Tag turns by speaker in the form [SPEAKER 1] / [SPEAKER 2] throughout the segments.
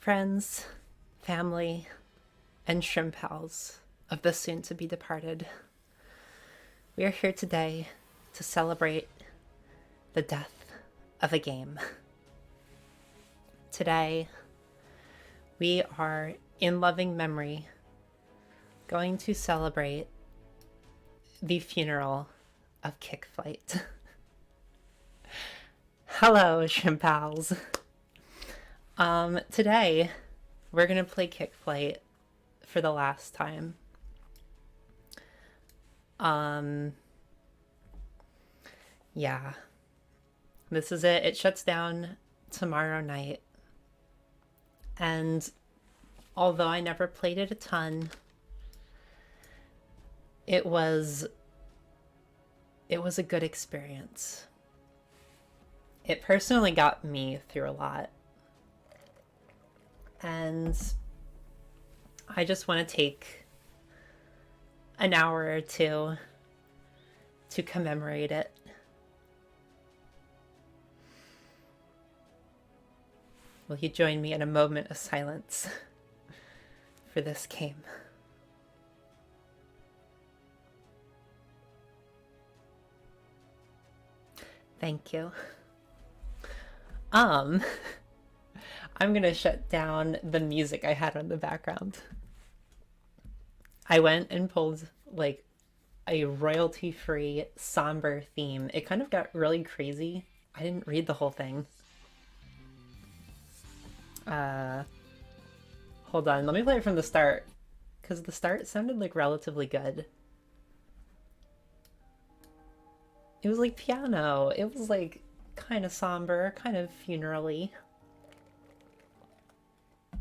[SPEAKER 1] Friends, family, and shrimp pals of the soon-to-be departed, we are here today to celebrate the death of a game. Today, we are, in loving memory, going to celebrate the funeral of Kick Flight. Hello, shrimp pals. Today, we're gonna play Kick Flight for the last time. Yeah. This is it. It shuts down tomorrow night. And although I never played it a ton, it was a good experience. It personally got me through a lot. And I just want to take an hour or two to commemorate it. Will you join me in a moment of silence for this game? Thank you. I'm gonna shut down the music I had on the background. I went and pulled like a royalty-free somber theme. It kind of got really crazy. I didn't read the whole thing. Hold on, let me play it from the start, because the start sounded like relatively good. It was like piano. It was like kind of somber, kind of funeral-y.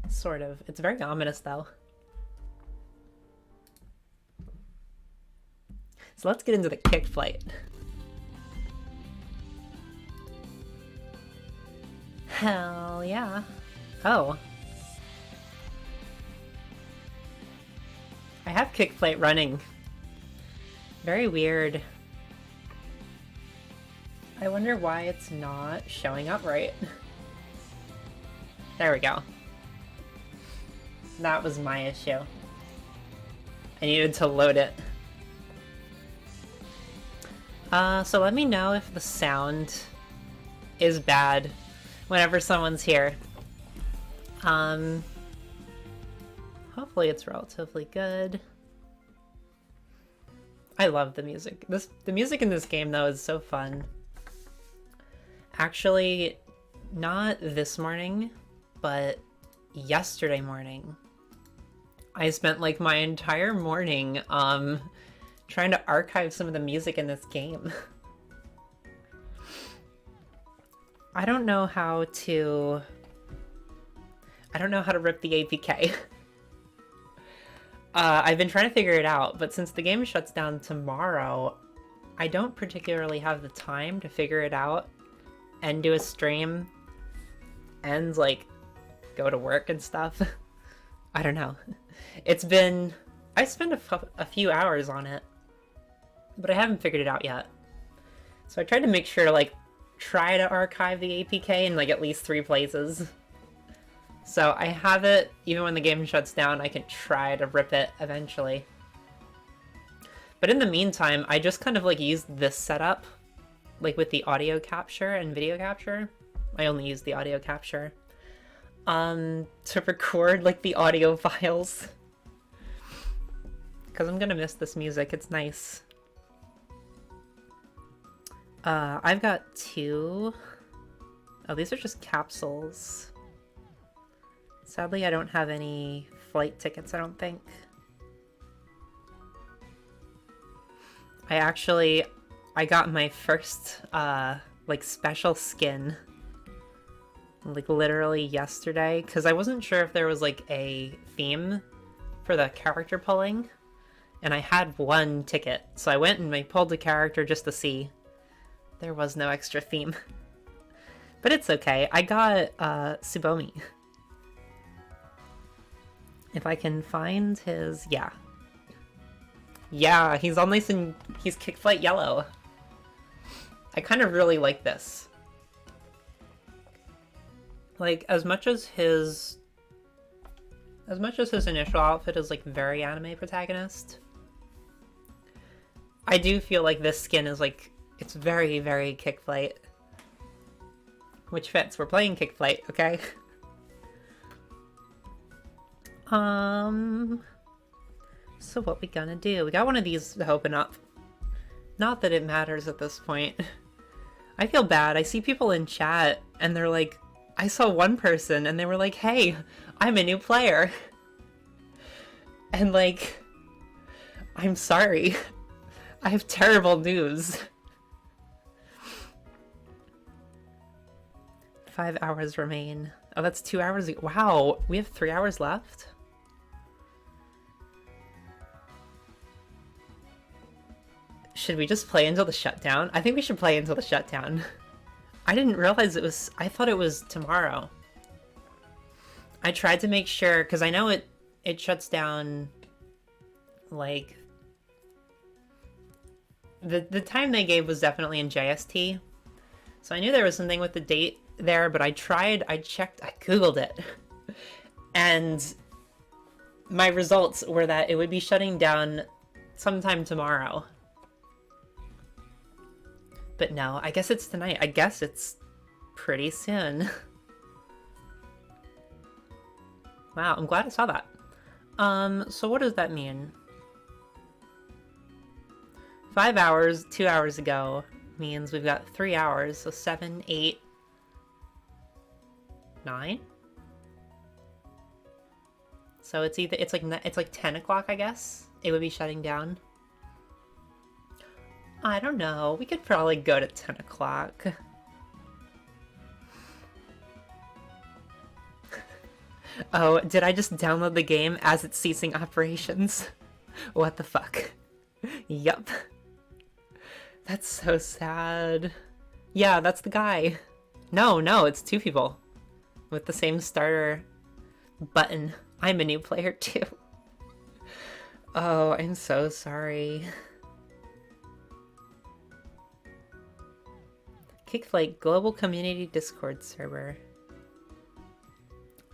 [SPEAKER 1] Sort of. It's very ominous though. So let's get into the Kick Flight. Hell yeah. Oh. I have Kick Flight running. Very weird. I wonder why it's not showing up right. There we go. That was my issue. I needed to load it. So let me know if the sound is bad whenever someone's here. Hopefully it's relatively good. I love the music. The music in this game though is so fun. Actually, not this morning, but yesterday morning. I spent like my entire morning trying to archive some of the music in this game. I don't know how to rip the APK. I've been trying to figure it out, but since the game shuts down tomorrow, I don't particularly have the time to figure it out and do a stream and like go to work and stuff. I don't know. I spent a few hours on it, but I haven't figured it out yet. So I tried to make sure to like try to archive the APK in like at least 3 places. So I have it, even when the game shuts down, I can try to rip it eventually. But in the meantime, I just kind of like used this setup, like with the audio capture and video capture. I only use the audio capture. To record like the audio files. Because I'm gonna miss this music, it's nice. I've got 2. Oh, these are just capsules. Sadly, I don't have any flight tickets, I don't think. I got my first, like, special skin, like, literally yesterday, because I wasn't sure if there was, like, a theme for the character pulling, and I had 1 ticket, so I went and I pulled the character just to see. There was no extra theme. But it's okay. I got, Tsubomi. If I can find his... yeah. Yeah, he's all nice and... he's Kick Flight yellow. I kind of really like this. Like, as much as his As much as his initial outfit is like very anime protagonist, I do feel like this skin is like, it's very, very Kick Flight. Which fits. We're playing Kick Flight, okay? So what we gonna do? We got one of these to open up. Not that it matters at this point. I feel bad. I see people in chat and they're like, I saw one person and they were like, hey, I'm a new player. And like, I'm sorry. I have terrible news. 5 hours remain. Oh, that's 2 hours. Wow, we have 3 hours left? Should we just play until the shutdown? I think we should play until the shutdown. I didn't realize it was... I thought it was tomorrow. I tried to make sure, because I know it shuts down, like... The time they gave was definitely in JST. So I knew there was something with the date there, but I checked, I googled it. And my results were that it would be shutting down sometime tomorrow. But no, I guess it's tonight. I guess it's pretty soon. Wow, I'm glad I saw that. So what does that mean? 5 hours, 2 hours ago means we've got 3 hours, so 7, 8, 9? So it's either, it's like 10 o'clock, I guess? It would be shutting down. I don't know. We could probably go to 10 o'clock. Oh, did I just download the game as it's ceasing operations? What the fuck? Yup. That's so sad. Yeah, that's the guy. No, it's 2 people. With the same starter button. I'm a new player too. Oh, I'm so sorry. Kickflight Global Community Discord server.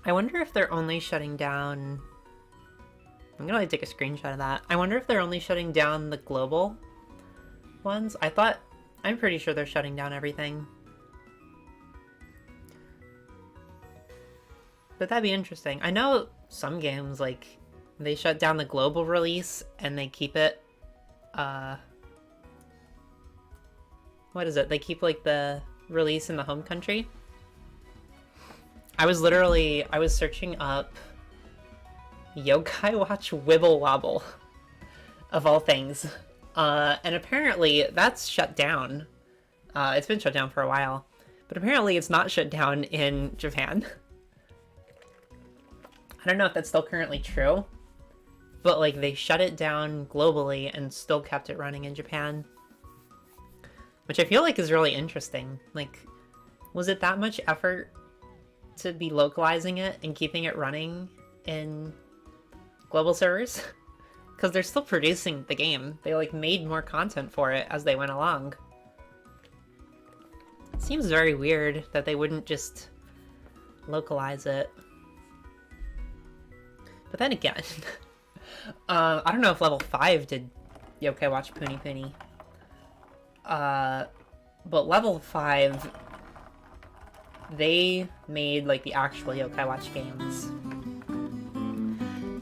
[SPEAKER 1] I wonder if they're only shutting down... I'm gonna take a screenshot of that. I wonder if they're only shutting down the global ones. I'm pretty sure they're shutting down everything. But that'd be interesting. I know some games, like, they shut down the global release and they keep it, what is it? They keep, like, the release in the home country. I was searching up Yokai Watch Wibble Wobble, of all things. And apparently that's shut down. It's been shut down for a while. But apparently it's not shut down in Japan. I don't know if that's still currently true. But, like, they shut it down globally and still kept it running in Japan. Which I feel like is really interesting. Like, was it that much effort to be localizing it and keeping it running in global servers? Because they're still producing the game. They, like, made more content for it as they went along. It seems very weird that they wouldn't just localize it. But then again, I don't know if level 5 did Yokai Watch Puni Puni. But level 5, they made, like, the actual Yokai Watch games.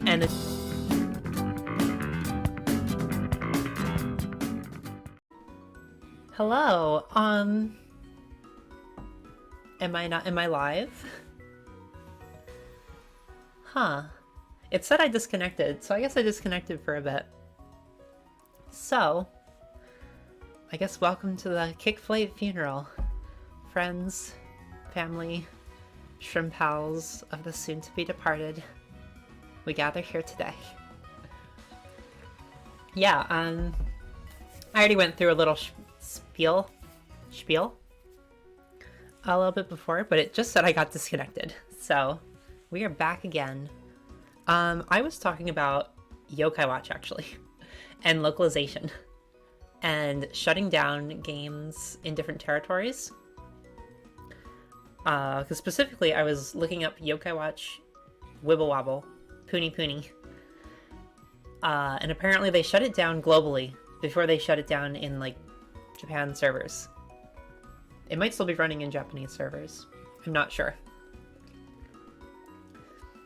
[SPEAKER 1] And hello, am I live? Huh. It said I disconnected, so I guess I disconnected for a bit. So, I guess welcome to the Kickflight funeral. Friends, family, shrimp pals of the soon-to-be departed, we gather here today. Yeah, I already went through a little spiel a little bit before, but it just said I got disconnected. So, we are back again. I was talking about Yokai Watch, actually, and localization, and shutting down games in different territories. Because specifically, I was looking up Yokai Watch Wibble Wobble, Puni Puni. And apparently they shut it down globally before they shut it down in, like, Japan servers. It might still be running in Japanese servers. I'm not sure.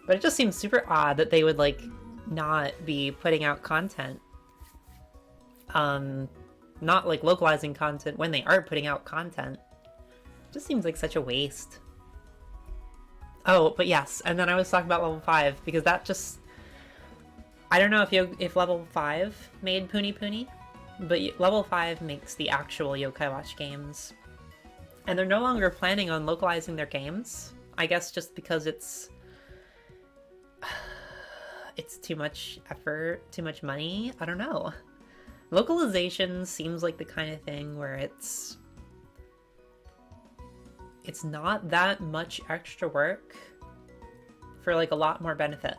[SPEAKER 1] But it just seems super odd that they would, like, not be putting out content. Not, like, localizing content when they are putting out content. It just seems like such a waste. Oh, but yes, and then I was talking about level 5, because that just... I don't know if level 5 made Puni Puni, but level 5 makes the actual Yokai Watch games. And they're no longer planning on localizing their games. I guess just because it's too much effort, too much money. I don't know. Localization seems like the kind of thing where it's not that much extra work for, like, a lot more benefit.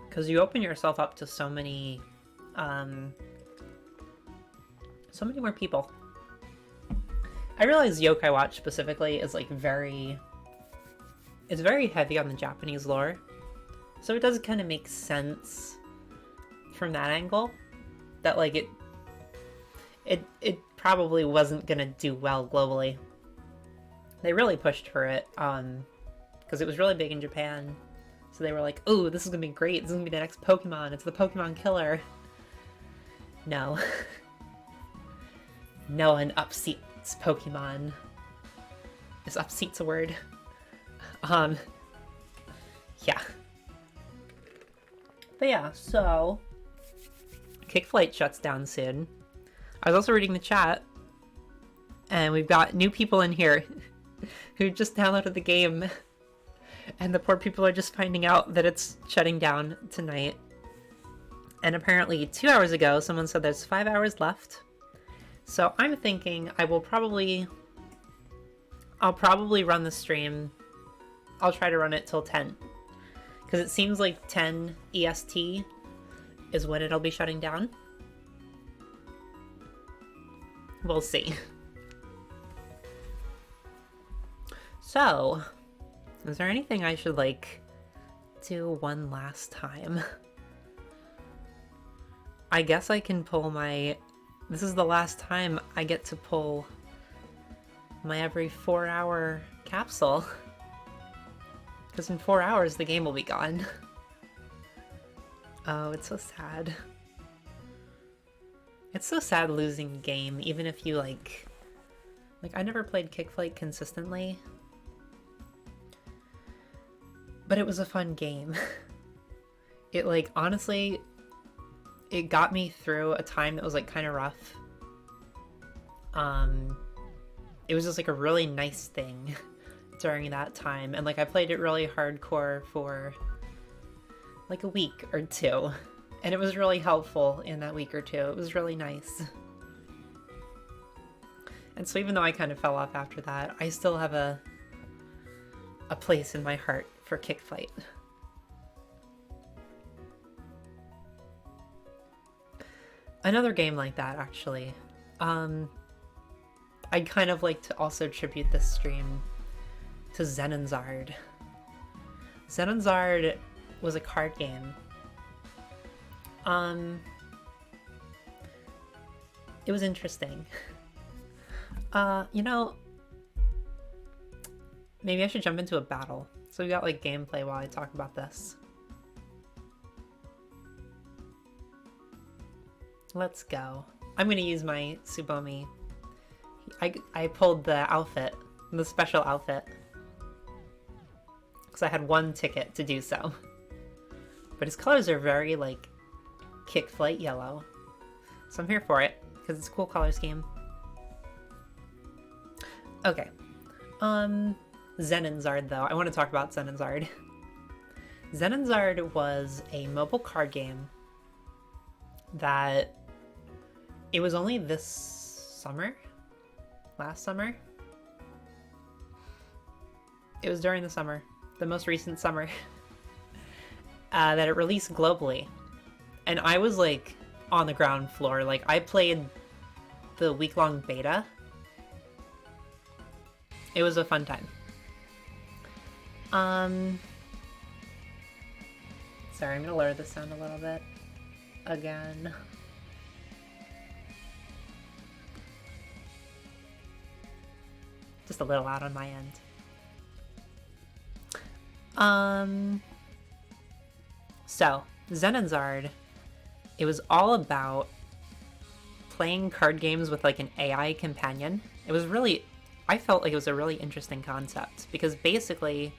[SPEAKER 1] Because you open yourself up to so many more people. I realize Yokai Watch specifically is, like, it's very heavy on the Japanese lore. So it does kind of make sense from that angle that, like, it probably wasn't gonna do well globally. They really pushed for it, because it was really big in Japan. So they were like, "Oh, this is gonna be great. This is gonna be the next Pokemon. It's the Pokemon killer." No. No one upseats Pokemon. Is upseats a word? Yeah. But yeah, so... Kickflight shuts down soon. I was also reading the chat, and we've got new people in here who just downloaded the game, and the poor people are just finding out that it's shutting down tonight. And apparently 2 hours ago, someone said there's 5 hours left. So I'm thinking I'll probably run the stream. I'll try to run it till 10. Because it seems like 10 EST is when it'll be shutting down. We'll see. So, is there anything I should, like, do one last time? I guess I can pull my... This is the last time I get to pull my every 4-hour capsule. Because in 4 hours, the game will be gone. Oh, it's so sad. It's so sad losing a game, even if you, like... I never played Kickflight consistently. But it was a fun game. It, like, honestly... It got me through a time that was, like, kind of rough. It was just, like, a really nice thing during that time. And, like, I played it really hardcore for, like, a week or two. And it was really helpful in that week or two. It was really nice. And so even though I kind of fell off after that, I still have a place in my heart for Kickflight. Another game like that, actually. I'd kind of like to also tribute this stream to Zenonzard. Zenonzard was a card game. It was interesting. You know, maybe I should jump into a battle. So we got, like, gameplay while I talk about this. Let's go. I'm gonna use my Tsubomi. I pulled the outfit, the special outfit. Because I had one ticket to do so. But his colors are very, like, Kickflight yellow. So I'm here for it, because it's a cool color scheme. Okay. Zenonzard, though. I want to talk about Zenonzard. Zenonzard was a mobile card game that... It was only this summer? Last summer? It was during the summer. The most recent summer. That it released globally. And I was, like, on the ground floor. Like, I played the week-long beta. It was a fun time. Sorry, I'm gonna lower the sound a little bit again. Just a little out on my end. So, Zen and Zard, it was all about playing card games with like an AI companion. It was really, I felt like it was a really interesting concept because basically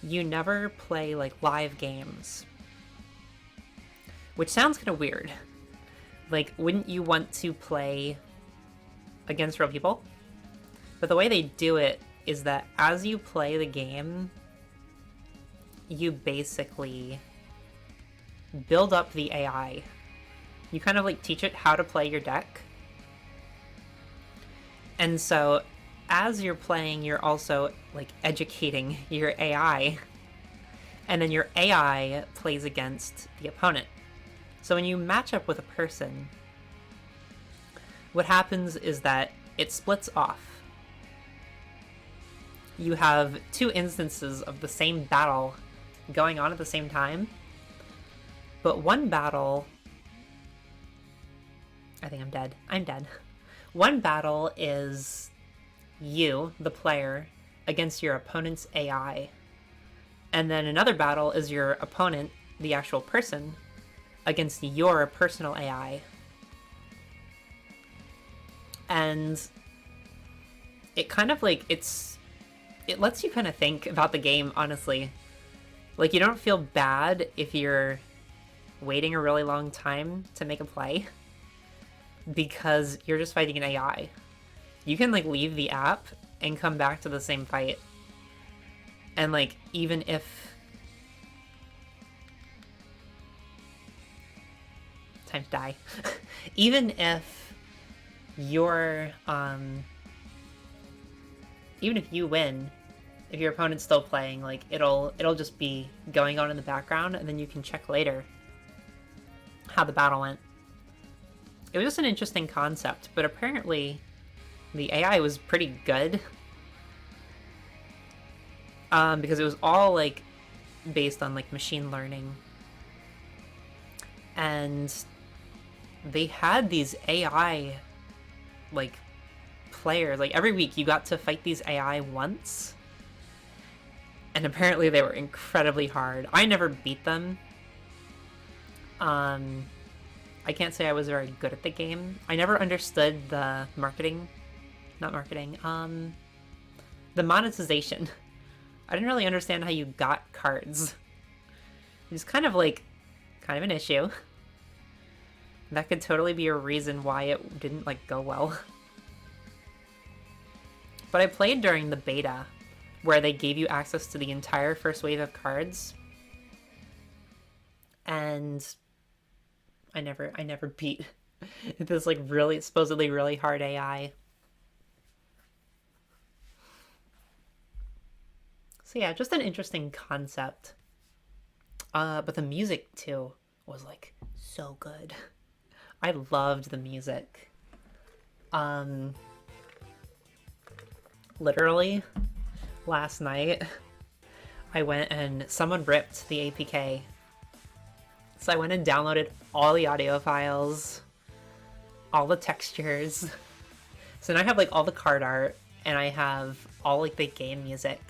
[SPEAKER 1] you never play like live games, which sounds kind of weird. Like, wouldn't you want to play against real people? But the way they do it is that as you play the game, you basically build up the AI. You kind of like teach it how to play your deck. And so as you're playing, you're also like educating your AI. And then your AI plays against the opponent. So when you match up with a person, what happens is that it splits off. You have two instances of the same battle going on at the same time. But one battle... I think I'm dead. I'm dead. One battle is you, the player, against your opponent's AI. And then another battle is your opponent, the actual person, against your personal AI. And it kind of like, it lets you kind of think about the game, honestly. Like, you don't feel bad if you're waiting a really long time to make a play because you're just fighting an AI. You can like leave the app and come back to the same fight. And like, even if... Time to die. Even if you're, even if you win, if your opponent's still playing, like, it'll just be going on in the background, and then you can check later how the battle went. It was just an interesting concept, but apparently the AI was pretty good. Because it was all, like, based on, like, machine learning. And they had these AI, like, players. Like, every week you got to fight these AI once. And apparently they were incredibly hard. I never beat them. I can't say I was very good at the game. I never understood the marketing. Not marketing. The monetization. I didn't really understand how you got cards. It was kind of an issue. That could totally be a reason why it didn't, like, go well. But I played during the beta, where they gave you access to the entire first wave of cards. And I never beat this, like, really, supposedly really hard AI. So yeah, just an interesting concept. But the music, too, was, like, so good. I loved the music. Literally, last night, I went and someone ripped the APK. So I went and downloaded all the audio files, all the textures. So now I have, like, all the card art, and I have all, like, the game music.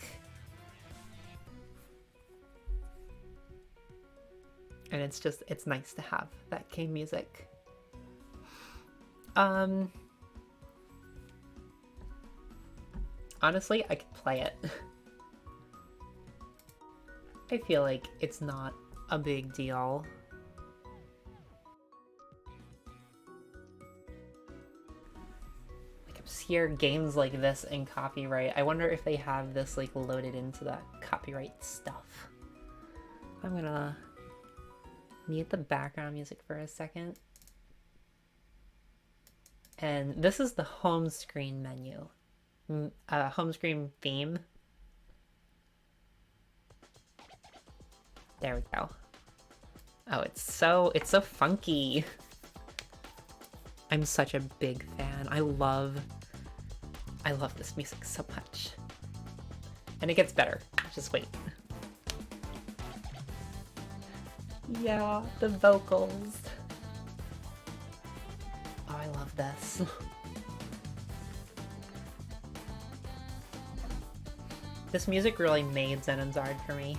[SPEAKER 1] And it's nice to have that game music. Honestly, I could play it. I feel like it's not a big deal. Like, obscure games like this in copyright. I wonder if they have this, like, loaded into that copyright stuff. I'm gonna mute the background music for a second. And this is the home screen menu. Home screen theme. There we go. Oh, it's so funky. I'm such a big fan. I love this music so much. And it gets better. Just wait. Yeah, the vocals. Oh, I love this. This music really made Zen and Zard for me.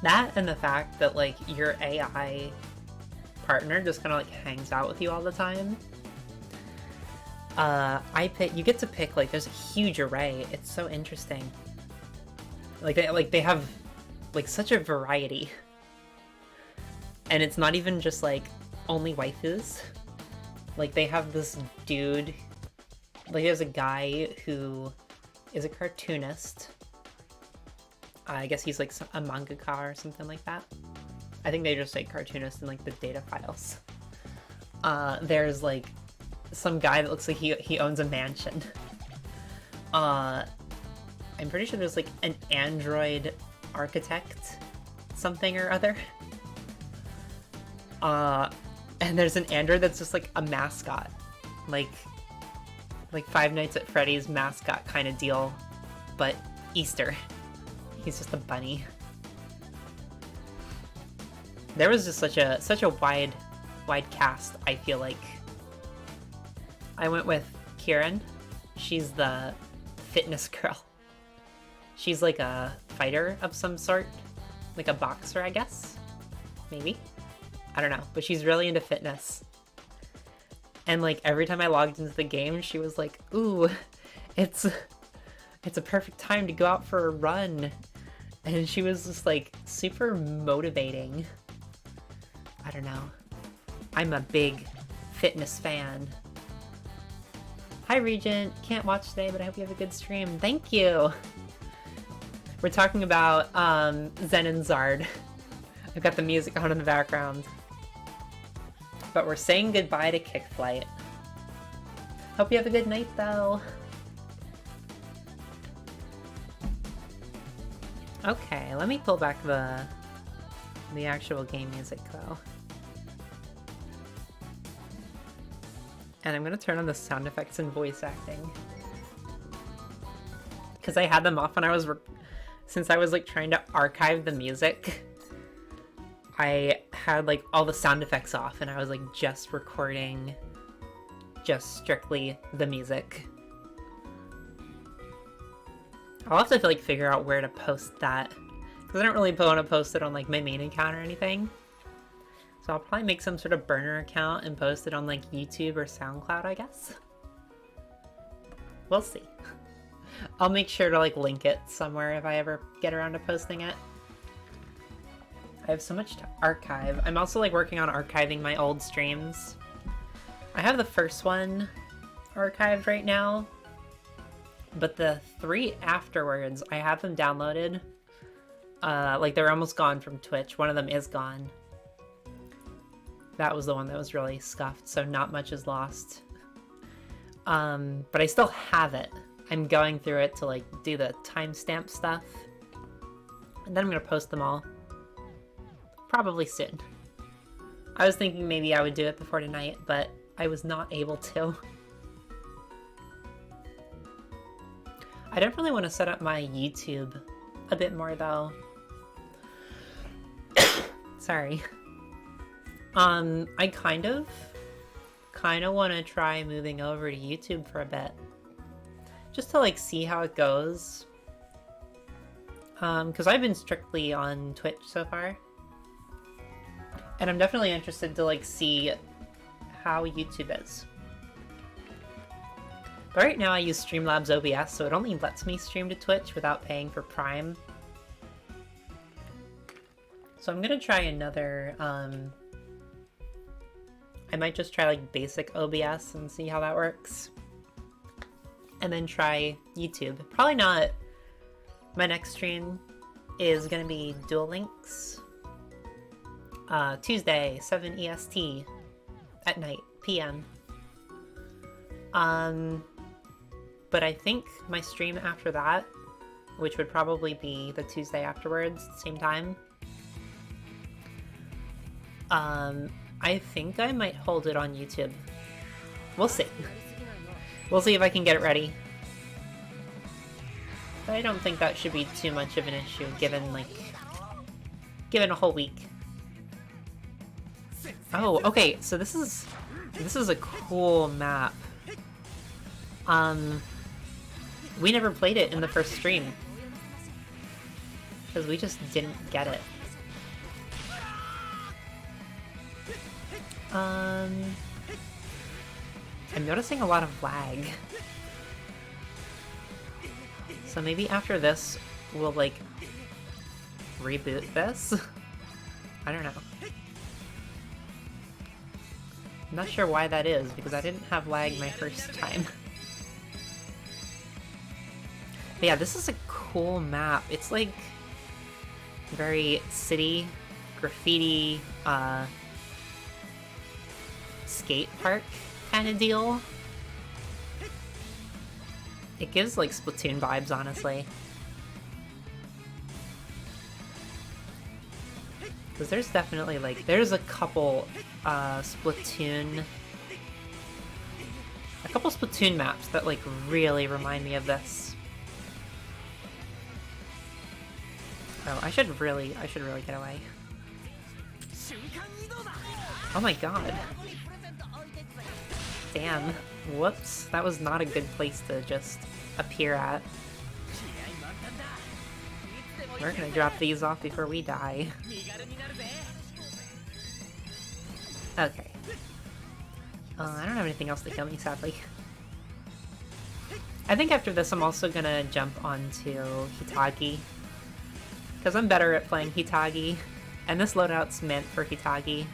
[SPEAKER 1] That and the fact that like your AI partner just kind of like hangs out with you all the time. You get to pick, like, there's a huge array. It's so interesting. Like they have like such a variety. And it's not even just like only waifus. Like they have this dude, like there's a guy who is a cartoonist. I guess he's like a mangaka or something like that. I think they just say cartoonist in like the data files. There's like some guy that looks like he owns a mansion. I'm pretty sure there's like an android architect something or other. And there's an android that's just like a mascot. Like Five Nights at Freddy's mascot kind of deal, but Easter. He's just a bunny. There was just such a wide cast, I feel like. I went with Kieran. She's the fitness girl. She's like a fighter of some sort. Like a boxer, I guess? Maybe? I don't know. But she's really into fitness. And like every time I logged into the game, she was like, ooh, it's a perfect time to go out for a run. And she was just like super motivating. I don't know. I'm a big fitness fan. Hi Regent, can't watch today, but I hope you have a good stream. Thank you! We're talking about Zen and Zard. I've got the music on in the background. But we're saying goodbye to Kick Flight. Hope you have a good night though. Okay, let me pull back the actual game music though. And I'm gonna turn on the sound effects and voice acting. Because I had them off when I was, since I was like trying to archive the music, I had like all the sound effects off and I was like just recording just strictly the music. I'll have to like figure out where to post that. Because I don't really want to post it on like my main account or anything. So I'll probably make some sort of burner account and post it on like YouTube or SoundCloud, I guess. We'll see. I'll make sure to like link it somewhere if I ever get around to posting it. I have so much to archive. I'm also like working on archiving my old streams. I have the first one archived right now, but the 3 afterwards, I have them downloaded. Like they're almost gone from Twitch. One of them is gone. That was the one that was really scuffed, so not much is lost. But I still have it. I'm going through it to like do the timestamp stuff. And then I'm gonna post them all. Probably soon. I was thinking maybe I would do it before tonight, but I was not able to. I definitely want to set up my YouTube a bit more though. Sorry. I kind of want to try moving over to YouTube for a bit. Just to like see how it goes. Because I've been strictly on Twitch so far. And I'm definitely interested to like see how YouTube is. But right now I use Streamlabs OBS, so it only lets me stream to Twitch without paying for Prime. So I'm gonna try another, I might just try like basic OBS and see how that works. And then try YouTube. Probably not. My next stream is gonna be Duel Links. Tuesday, 7 EST at night, PM. But I think my stream after that, which would probably be the Tuesday afterwards, same time, I think I might hold it on YouTube. We'll see. We'll see if I can get it ready. But I don't think that should be too much of an issue, given, like, Give it a whole week. Oh, okay, so this is a cool map. We never played it in the first stream. Because we just didn't get it. I'm noticing a lot of lag. So maybe after this, we'll, like, reboot this? I don't know. I'm not sure why that is, because I didn't have lag my first time. But yeah, this is a cool map. It's like very city, graffiti, skate park kind of deal. It gives like Splatoon vibes, honestly. Because there's definitely like, there's a couple Splatoon maps that like really remind me of this. Oh, I should really get away. Oh my god. Damn. Whoops. That was not a good place to just appear at. We're gonna drop these off before we die. Okay. I don't have anything else to kill me, sadly. I think after this I'm also gonna jump onto Hitagi. Because I'm better at playing Hitagi, and this loadout's meant for Hitagi.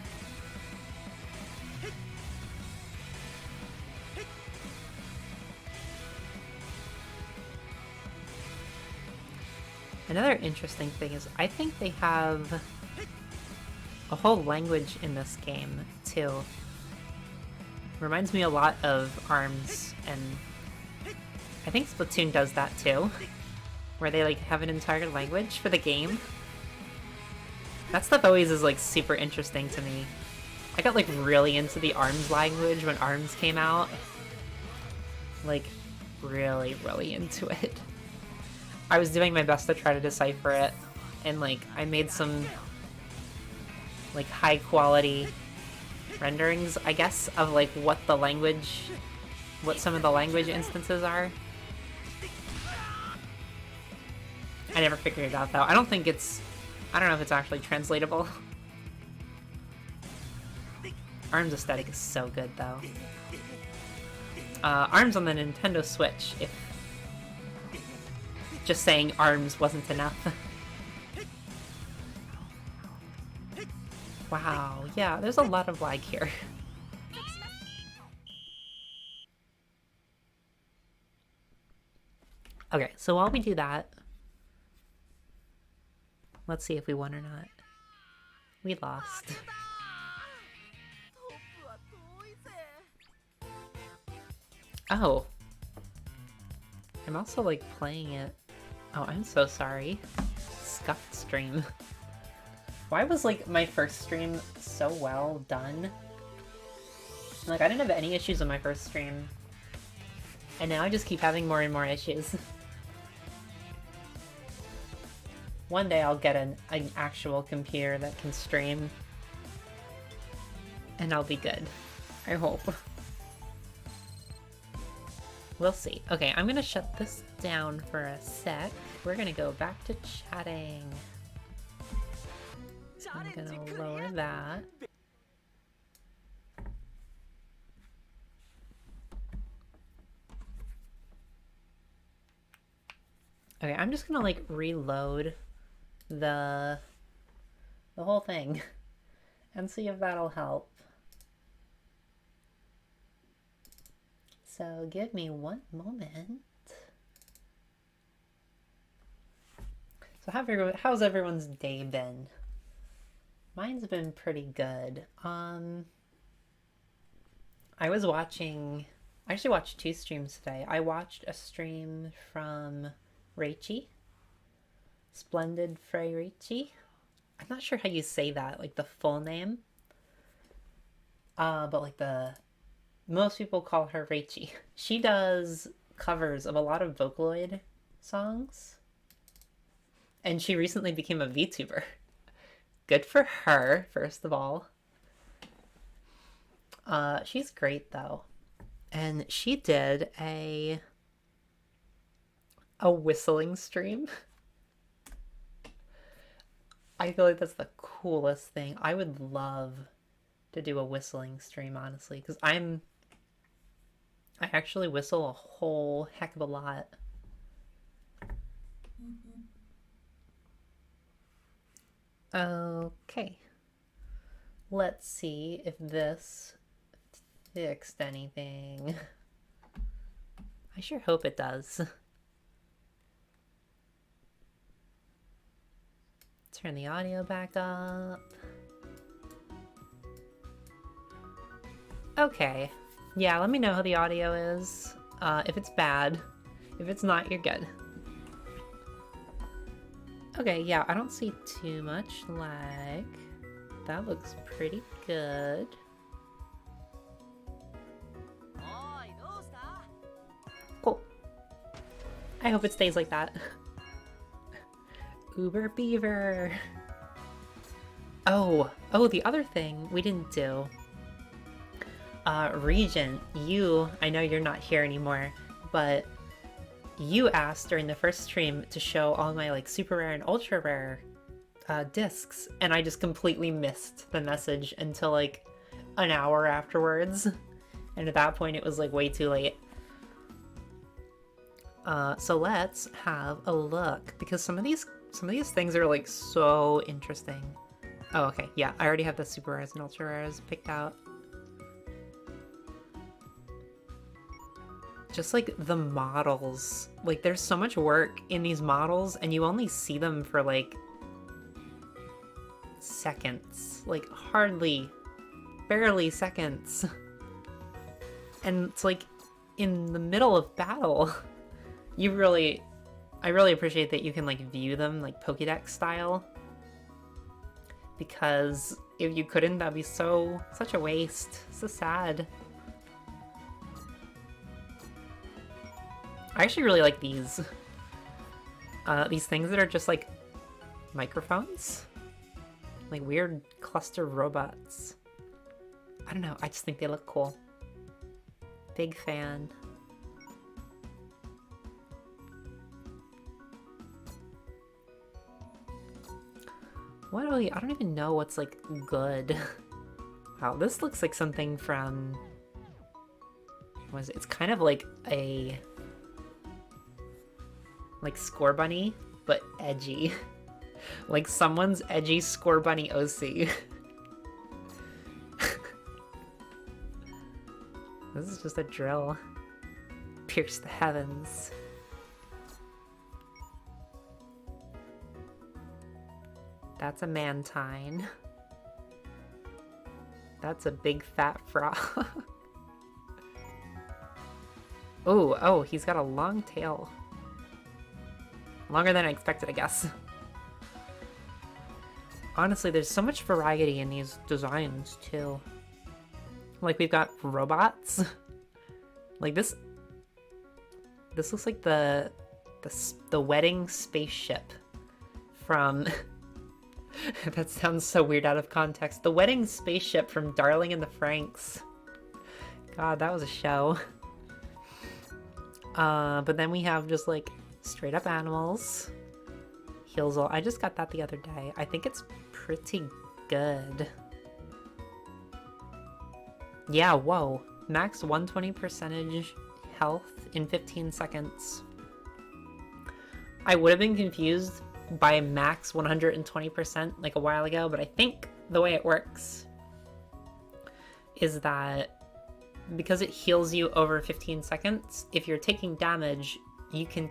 [SPEAKER 1] Another interesting thing is I think they have a whole language in this game, too. Reminds me a lot of ARMS, and I think Splatoon does that too. Where they like have an entire language for the game. That stuff always is like super interesting to me. I got like really into the ARMS language when ARMS came out. Like really into it. I was doing my best to try to decipher it, and like I made some like high quality renderings, I guess, of like what some of the language instances are. I never figured it out though. I don't know if it's actually translatable. ARMS aesthetic is so good though. ARMS on the Nintendo Switch, if just saying ARMS wasn't enough. Wow, yeah, there's a lot of lag here. Okay, so while we do that, let's see if we won or not. We lost. Oh. I'm also, like, playing it. Oh, I'm so sorry. Scuffed stream. Why was, like, my first stream so well done? Like, I didn't have any issues with my first stream. And now I just keep having more and more issues. One day I'll get an actual computer that can stream. And I'll be good. I hope. We'll see. Okay, I'm gonna shut this down for a sec. We're gonna go back to chatting. I'm gonna lower that. Okay, I'm just gonna like reload the whole thing and see if that'll help. So give me one moment. So how's everyone's day been? Mine's been pretty good. I actually watched 2 streams today. I watched a stream from Reichi. Splendid Frey Reichi. I'm not sure how you say that, like the full name. But like most people call her Reichi. She does covers of a lot of Vocaloid songs. And she recently became a VTuber. Good for her, first of all. She's great though. And she did a whistling stream. I feel like that's the coolest thing. I would love to do a whistling stream, honestly, because I actually whistle a whole heck of a lot. Okay. Let's see if this fixed anything. I sure hope it does. Turn the audio back up. Okay. Yeah, let me know how the audio is. If it's bad. If it's not, you're good. Okay, yeah, I don't see too much lag. That looks pretty good. Cool. I hope it stays like that. Uber Beaver. Oh, the other thing we didn't do. Regent, I know you're not here anymore, but you asked during the first stream to show all my like super rare and ultra rare discs, and I just completely missed the message until like an hour afterwards, and at that point it was like way too late. So let's have a look, because some of these things are like so interesting. Oh, okay, yeah, I already have the super rares and ultra rares picked out. Just like the models, like there's so much work in these models and you only see them for like seconds, like barely seconds. And it's like in the middle of battle. I really appreciate that you can like view them like Pokédex style, because if you couldn't, that'd be such a waste. So sad. I actually really like these things that are just like microphones, like weird cluster robots. I don't know, I just think they look cool. Big fan. I don't even know what's like good. Wow, this looks like something from, what is it? It's kind of like a Score Bunny, but edgy. Like someone's edgy Score Bunny OC. This is just a drill. Pierce the heavens. That's a mantine. That's a big fat frog. Oh, he's got a long tail. Longer than I expected, I guess. Honestly, there's so much variety in these designs, too. Like, we've got robots. Like, this looks like the wedding spaceship from... That sounds so weird out of context. The wedding spaceship from Darling in the Franxx. God, that was a show. But then we have just, like, straight up animals. Heals all. I just got that the other day. I think it's pretty good. Yeah, whoa. Max 120% health in 15 seconds. I would have been confused by max 120% like a while ago, but I think the way it works is that because it heals you over 15 seconds, if you're taking damage, you can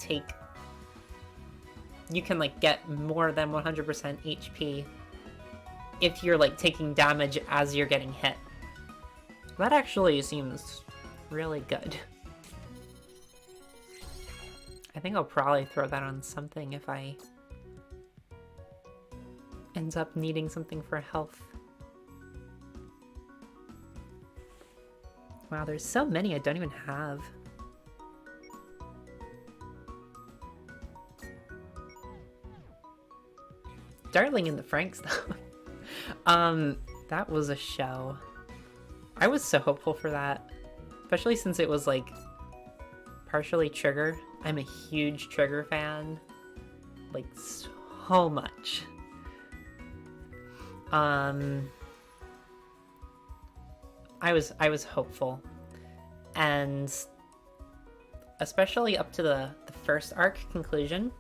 [SPEAKER 1] like get more than 100% HP if you're like taking damage as you're getting hit. That actually seems really good. I think I'll probably throw that on something if I ends up needing something for health. Wow, there's so many I don't even have. Darling in the Franxx, though. That was a show. I was so hopeful for that. Especially since it was, like, partially Trigger. I'm a huge Trigger fan. Like, so much. I was hopeful. And especially up to the first arc conclusion.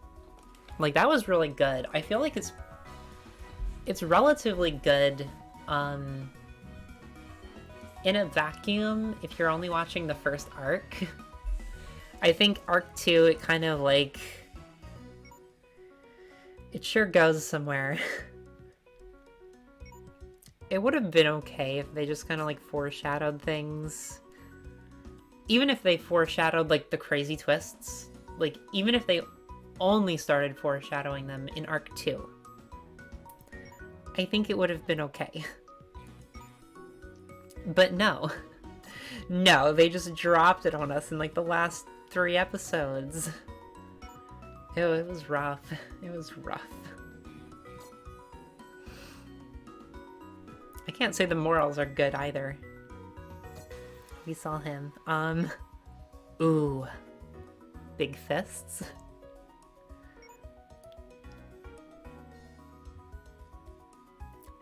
[SPEAKER 1] Like, that was really good. I feel like it's relatively good, in a vacuum if you're only watching the first arc. I think arc 2, it kind of, like, it sure goes somewhere. It would have been okay if they just kind of, like, foreshadowed things. Even if they foreshadowed, like, the crazy twists. Like, even if they only started foreshadowing them in arc 2. I think it would have been okay. But no. No, they just dropped it on us in, like, the last 3 episodes. It was rough. It was rough. I can't say the morals are good either. We saw him. Ooh. Big fists.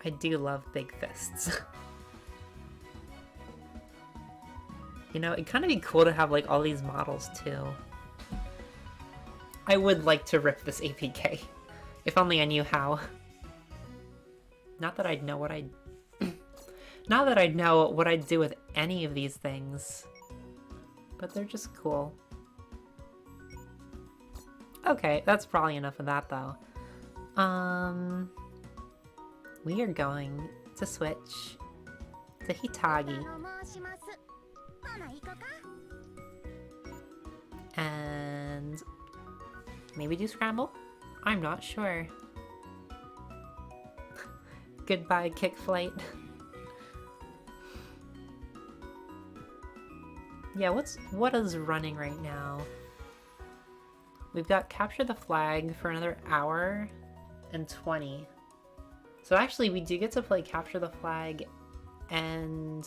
[SPEAKER 1] I do love big fists. You know, it'd kind of be cool to have, like, all these models, too. I would like to rip this APK. If only I knew how. Not that I'd know what I'd... Not that I'd know what I'd do with any of these things. But they're just cool. Okay, that's probably enough of that, though. We are going to switch to Hitagi. And maybe do Scramble? I'm not sure. Goodbye, Kick Flight. Yeah, what is running right now? We've got Capture the Flag for another hour and 20. So actually, we do get to play Capture the Flag and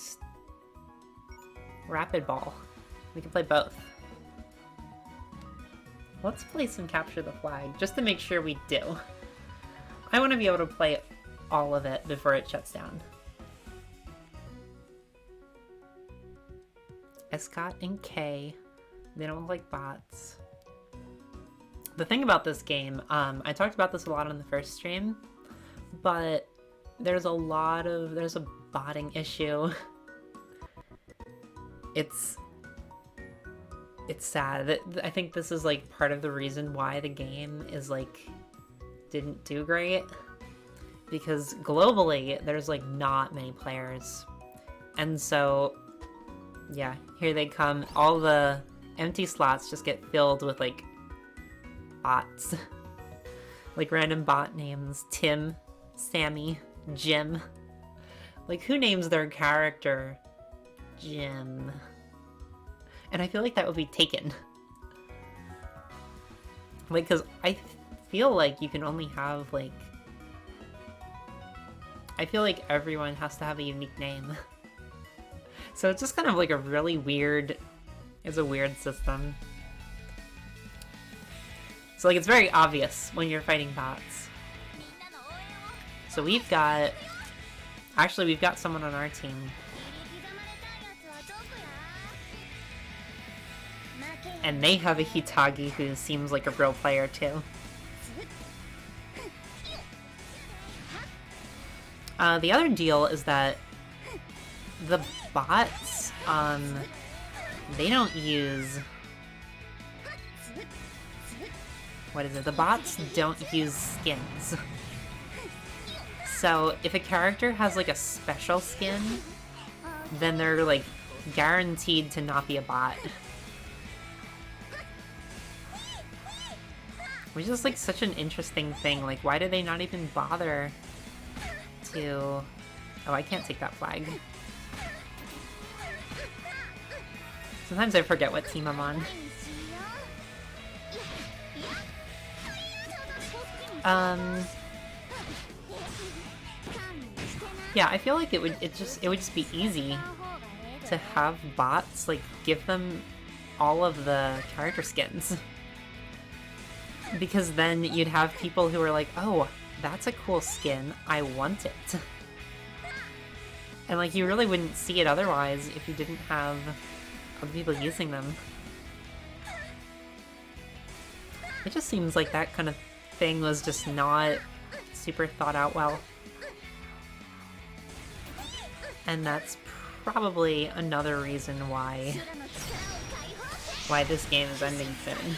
[SPEAKER 1] Rapid Ball. We can play both. Let's play some Capture the Flag, just to make sure we do. I want to be able to play all of it before it shuts down. Escott and Kay, they don't look like bots. The thing about this game, I talked about this a lot on the first stream, but there's a botting issue. It's sad. I think this is, like, part of the reason why the game is, like, didn't do great. Because globally, there's, like, not many players. And so, yeah, here they come. All the empty slots just get filled with, like, bots. Like, random bot names. Tim, Sammy, Jim. Like, who names their character Jim? And I feel like that would be taken. Like, because I feel like you can only have, like... I feel like everyone has to have a unique name. So it's just kind of like a really weird... It's a weird system. So, like, it's very obvious when you're fighting bots. So we've got... Actually, we've got someone on our team. And they have a Hitagi who seems like a real player, too. The other deal is that the bots, they don't use... What is it? The bots don't use skins. So if a character has, like, a special skin, then they're, like, guaranteed to not be a bot. Which is, like, such an interesting thing. Like, why do they not even bother to... Oh, I can't take that flag. Sometimes I forget what team I'm on. Yeah, I feel like it would just be easy to have bots, like, give them all of the character skins. Because then you'd have people who are like, oh, that's a cool skin, I want it. And like, you really wouldn't see it otherwise if you didn't have other people using them. It just seems like that kind of thing was just not super thought out well. And that's probably another reason why this game is ending soon.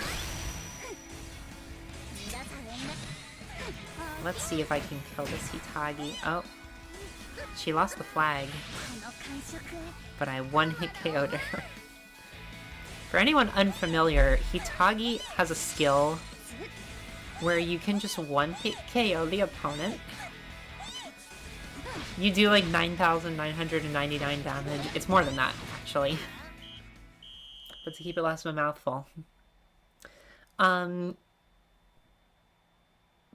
[SPEAKER 1] Let's see if I can kill this Hitagi. Oh, she lost the flag, but I one-hit KO'd her. For anyone unfamiliar, Hitagi has a skill where you can just one-hit KO the opponent. You do like 9,999 damage. It's more than that, actually. But to keep it less of a mouthful. But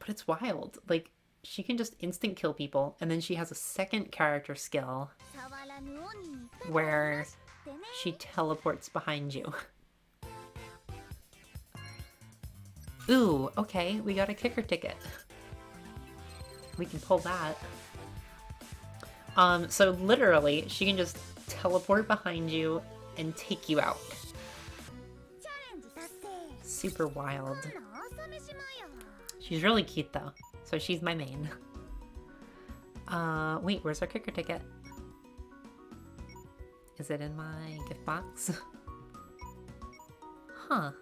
[SPEAKER 1] it's wild. Like, she can just instant kill people, and then she has a second character skill where she teleports behind you. Ooh, okay, we got a kicker ticket. We can pull that. So literally, she can just teleport behind you and take you out. Super wild. She's really cute though, so she's my main. Wait, where's our kicker ticket? Is it in my gift box? Huh.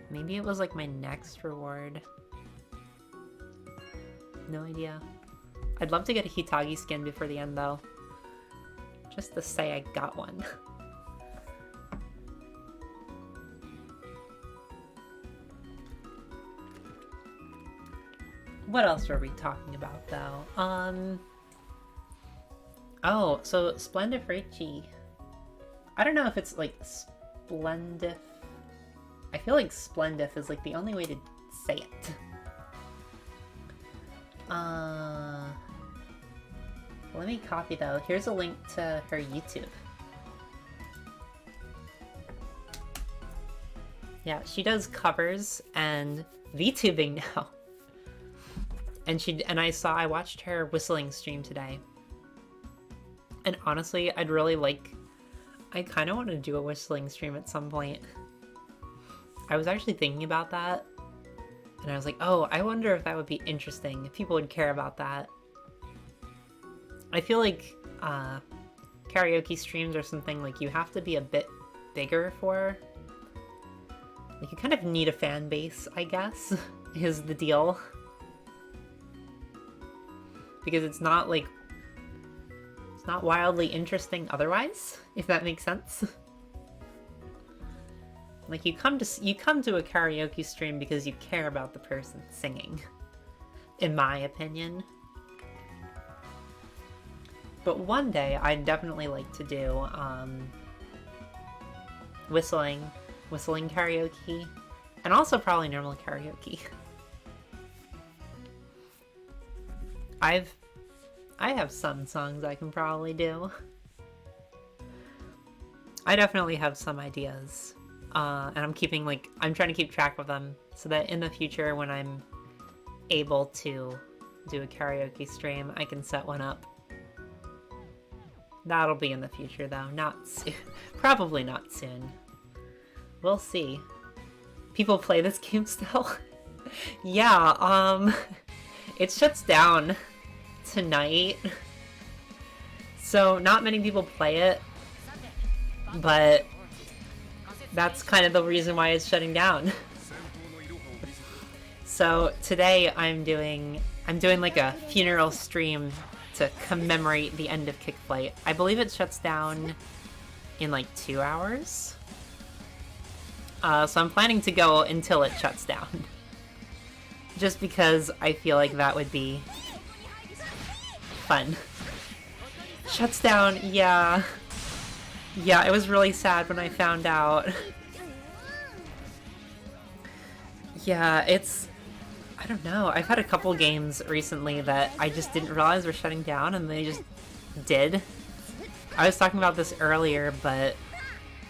[SPEAKER 1] Maybe it was like my next reward. No idea. I'd love to get a Hitagi skin before the end though. Just to say I got one. What else were we talking about though? Oh, so Splendiferici. I don't know if it's like Splendif. I feel like Splendif is like the only way to say it. Let me copy though. Here's a link to her YouTube. Yeah, she does covers and VTubing now. And I watched her whistling stream today. And honestly, I kind of want to do a whistling stream at some point. I was actually thinking about that. And I was like, oh, I wonder if that would be interesting, if people would care about that. I feel like karaoke streams are something like you have to be a bit bigger for. Like, you kind of need a fan base, I guess, is the deal. Because it's not wildly interesting otherwise, if that makes sense. Like, you come to a karaoke stream because you care about the person singing, in my opinion. But one day, I'd definitely like to do whistling karaoke, and also probably normal karaoke. I have some songs I can probably do. I definitely have some ideas. And I'm trying to keep track of them so that in the future when I'm able to do a karaoke stream, I can set one up. That'll be in the future though, not soon. Probably not soon. We'll see. People play this game still? Yeah, it shuts down tonight. So not many people play it, but that's kind of the reason why it's shutting down. So today I'm doing like a funeral stream to commemorate the end of Kickflight. I believe it shuts down in like 2 hours. So I'm planning to go until it shuts down. Just because I feel like that would be fun. Shuts down, yeah. Yeah, it was really sad when I found out. Yeah, I don't know. I've had a couple games recently that I just didn't realize were shutting down, and they just did. I was talking about this earlier, but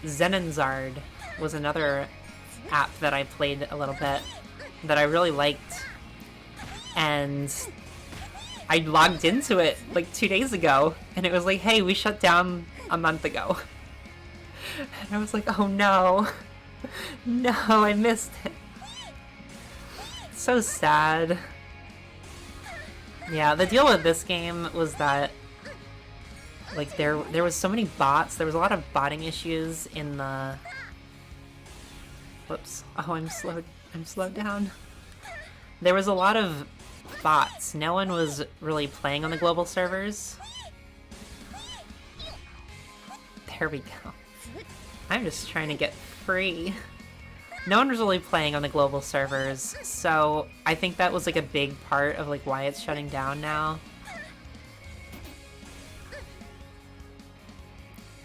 [SPEAKER 1] Zenenzard was another app that I played a little bit that I really liked. And I logged into it like 2 days ago, and it was like, hey, we shut down a month ago. And I was like, oh no. No, I missed it. So sad. Yeah, the deal with this game was that like there was so many bots. There was a lot of botting issues in the... Whoops. Oh, I'm slowed down. There was a lot of bots. No one was really playing on the global servers. There we go. I'm just trying to get free. No one was really playing on the global servers, so I think that was like a big part of like why it's shutting down now.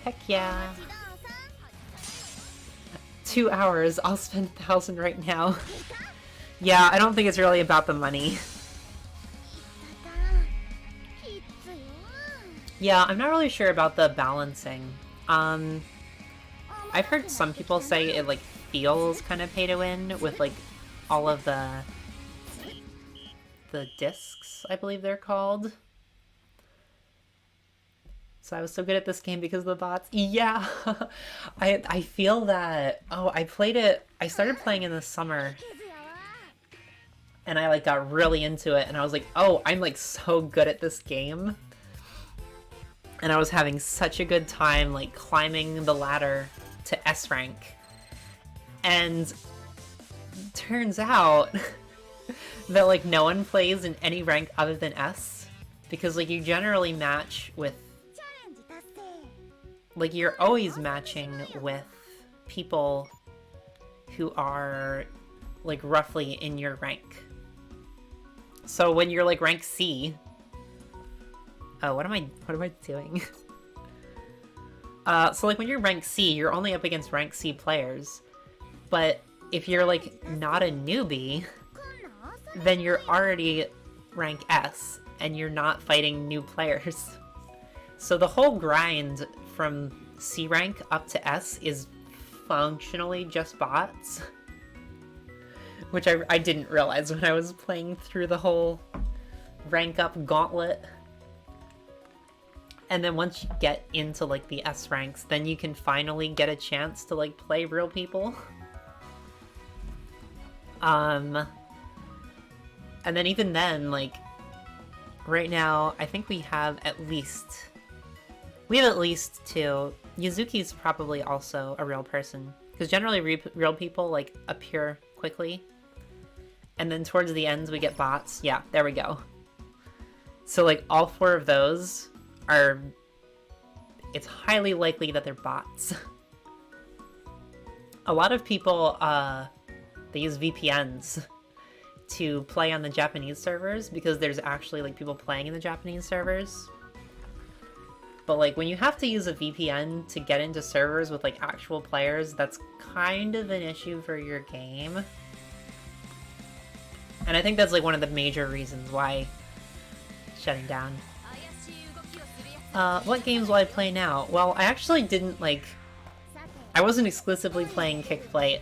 [SPEAKER 1] Heck yeah. 2 hours, I'll spend 1,000 right now. Yeah, I don't think it's really about the money. Yeah, I'm not really sure about the balancing. I've heard some people say it like feels kind of pay to win with like all of the discs, I believe they're called. So I was so good at this game because of the bots. Yeah, I feel that. Oh, I played it. I started playing in the summer, and I like got really into it. And I was like, oh, I'm like so good at this game. And I was having such a good time like climbing the ladder to S rank. And turns out that like no one plays in any rank other than S, because like you generally match with, like you're always matching with people who are like roughly in your rank. So when you're like rank C, oh, what am I doing? So like when you're rank C, you're only up against rank C players. But if you're like not a newbie, then you're already rank S and you're not fighting new players. So the whole grind from C rank up to S is functionally just bots. Which I didn't realize when I was playing through the whole rank up gauntlet. And then once you get into like the S ranks, then you can finally get a chance to like play real people. And then even then, like right now, I think we have at least 2. Yuzuki's probably also a real person, because generally real people like appear quickly. And then towards the ends we get bots. Yeah, there we go. So like all 4 of those are, it's highly likely that they're bots. A lot of people, they use VPNs to play on the Japanese servers because there's actually like people playing in the Japanese servers. But like when you have to use a VPN to get into servers with like actual players, that's kind of an issue for your game. And I think that's like one of the major reasons why it's shutting down. What games will I play now? Well, I actually didn't like... I wasn't exclusively playing Kickplate.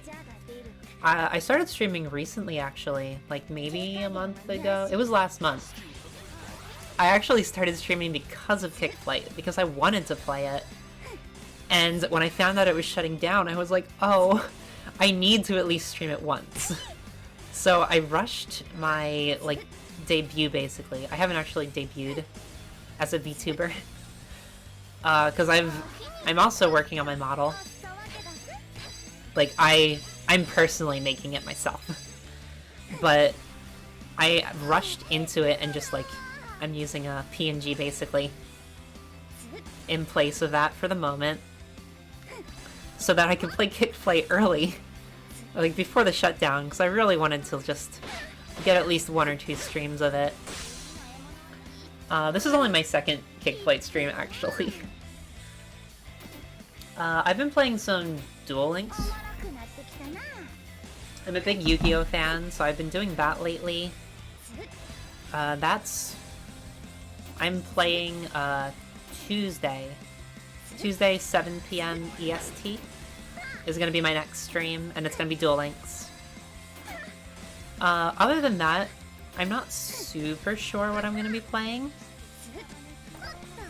[SPEAKER 1] I started streaming recently, actually. Like, maybe a month ago? It was last month. I actually started streaming because of Kickplate, because I wanted to play it. And when I found out it was shutting down, I was like, oh, I need to at least stream it once. So I rushed my, like, debut, basically. I haven't actually debuted as a VTuber. Because I'm also working on my model. Like, I'm personally making it myself. But I rushed into it and just, like, I'm using a PNG, basically, in place of that for the moment. So that I can play Kickplate early. Like, before the shutdown, because I really wanted to just get at least 1 or 2 streams of it. This is only my second Kickplate stream, actually. I've been playing some Duel Links. I'm a big Yu-Gi-Oh fan, so I've been doing that lately. I'm playing Tuesday. Tuesday, 7 p.m. EST is going to be my next stream, and it's going to be Duel Links. Other than that, I'm not super sure what I'm going to be playing.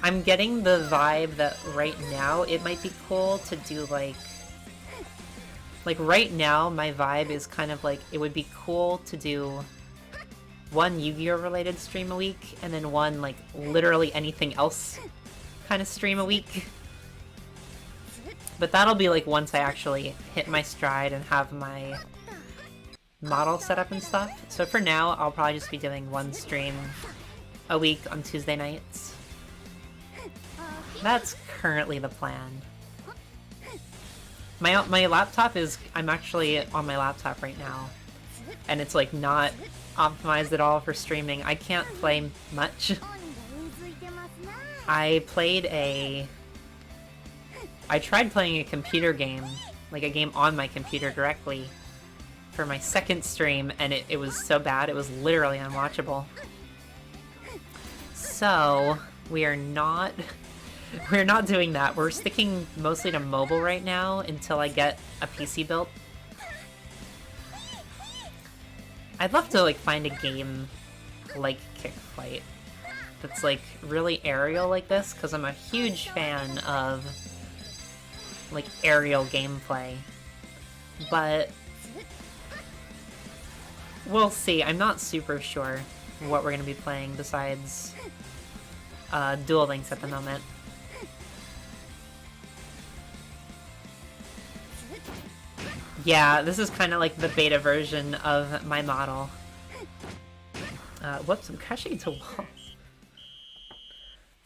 [SPEAKER 1] I'm getting the vibe that right now it might be cool to do like right now my vibe is kind of like it would be cool to do one Yu-Gi-Oh related stream a week and then one like literally anything else kind of stream a week. But that'll be like once I actually hit my stride and have my model set up and stuff. So for now, I'll probably just be doing one stream a week on Tuesday nights. That's currently the plan. My laptop is... I'm actually on my laptop right now. And it's like not optimized at all for streaming. I can't play much. I tried playing a computer game, like a game on my computer directly, for my second stream, and it was so bad, it was literally unwatchable. So, we're not doing that. We're sticking mostly to mobile right now until I get a PC built. I'd love to like find a game like Kick Flight that's like really aerial like this, because I'm a huge fan of like aerial gameplay. But we'll see. I'm not super sure what we're gonna be playing besides Duel Links at the moment. Yeah, this is kind of like the beta version of my model. Whoops, I'm crashing into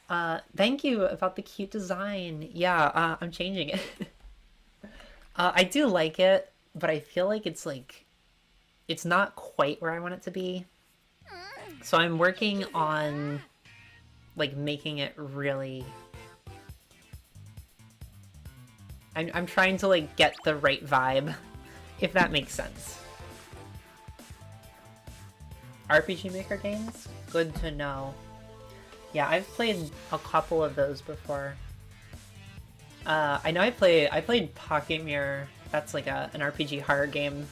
[SPEAKER 1] walls. Thank you about the cute design. Yeah, I'm changing it. I do like it, but I feel like it's not quite where I want it to be. So I'm working on like making it really... I'm trying to like get the right vibe, if that makes sense. RPG Maker games? Good to know. Yeah, I've played a couple of those before. I know I played Pocket Mirror. That's like an RPG horror game.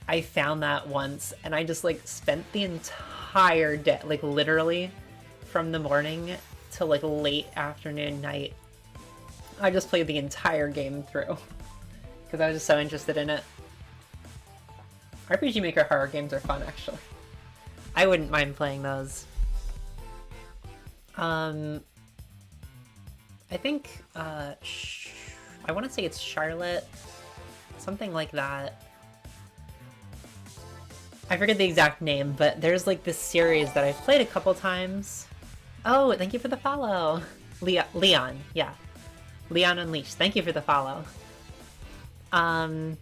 [SPEAKER 1] I found that once, and I just like spent the entire day, like literally from the morning to like late afternoon, night. I just played the entire game through because I was just so interested in it. RPG Maker horror games are fun, actually. I wouldn't mind playing those. I think, I want to say it's Charlotte, something like that. I forget the exact name, but there's like this series that I've played a couple times. Oh, thank you for the follow. Leon, yeah. Leon Unleashed, thank you for the follow. I'd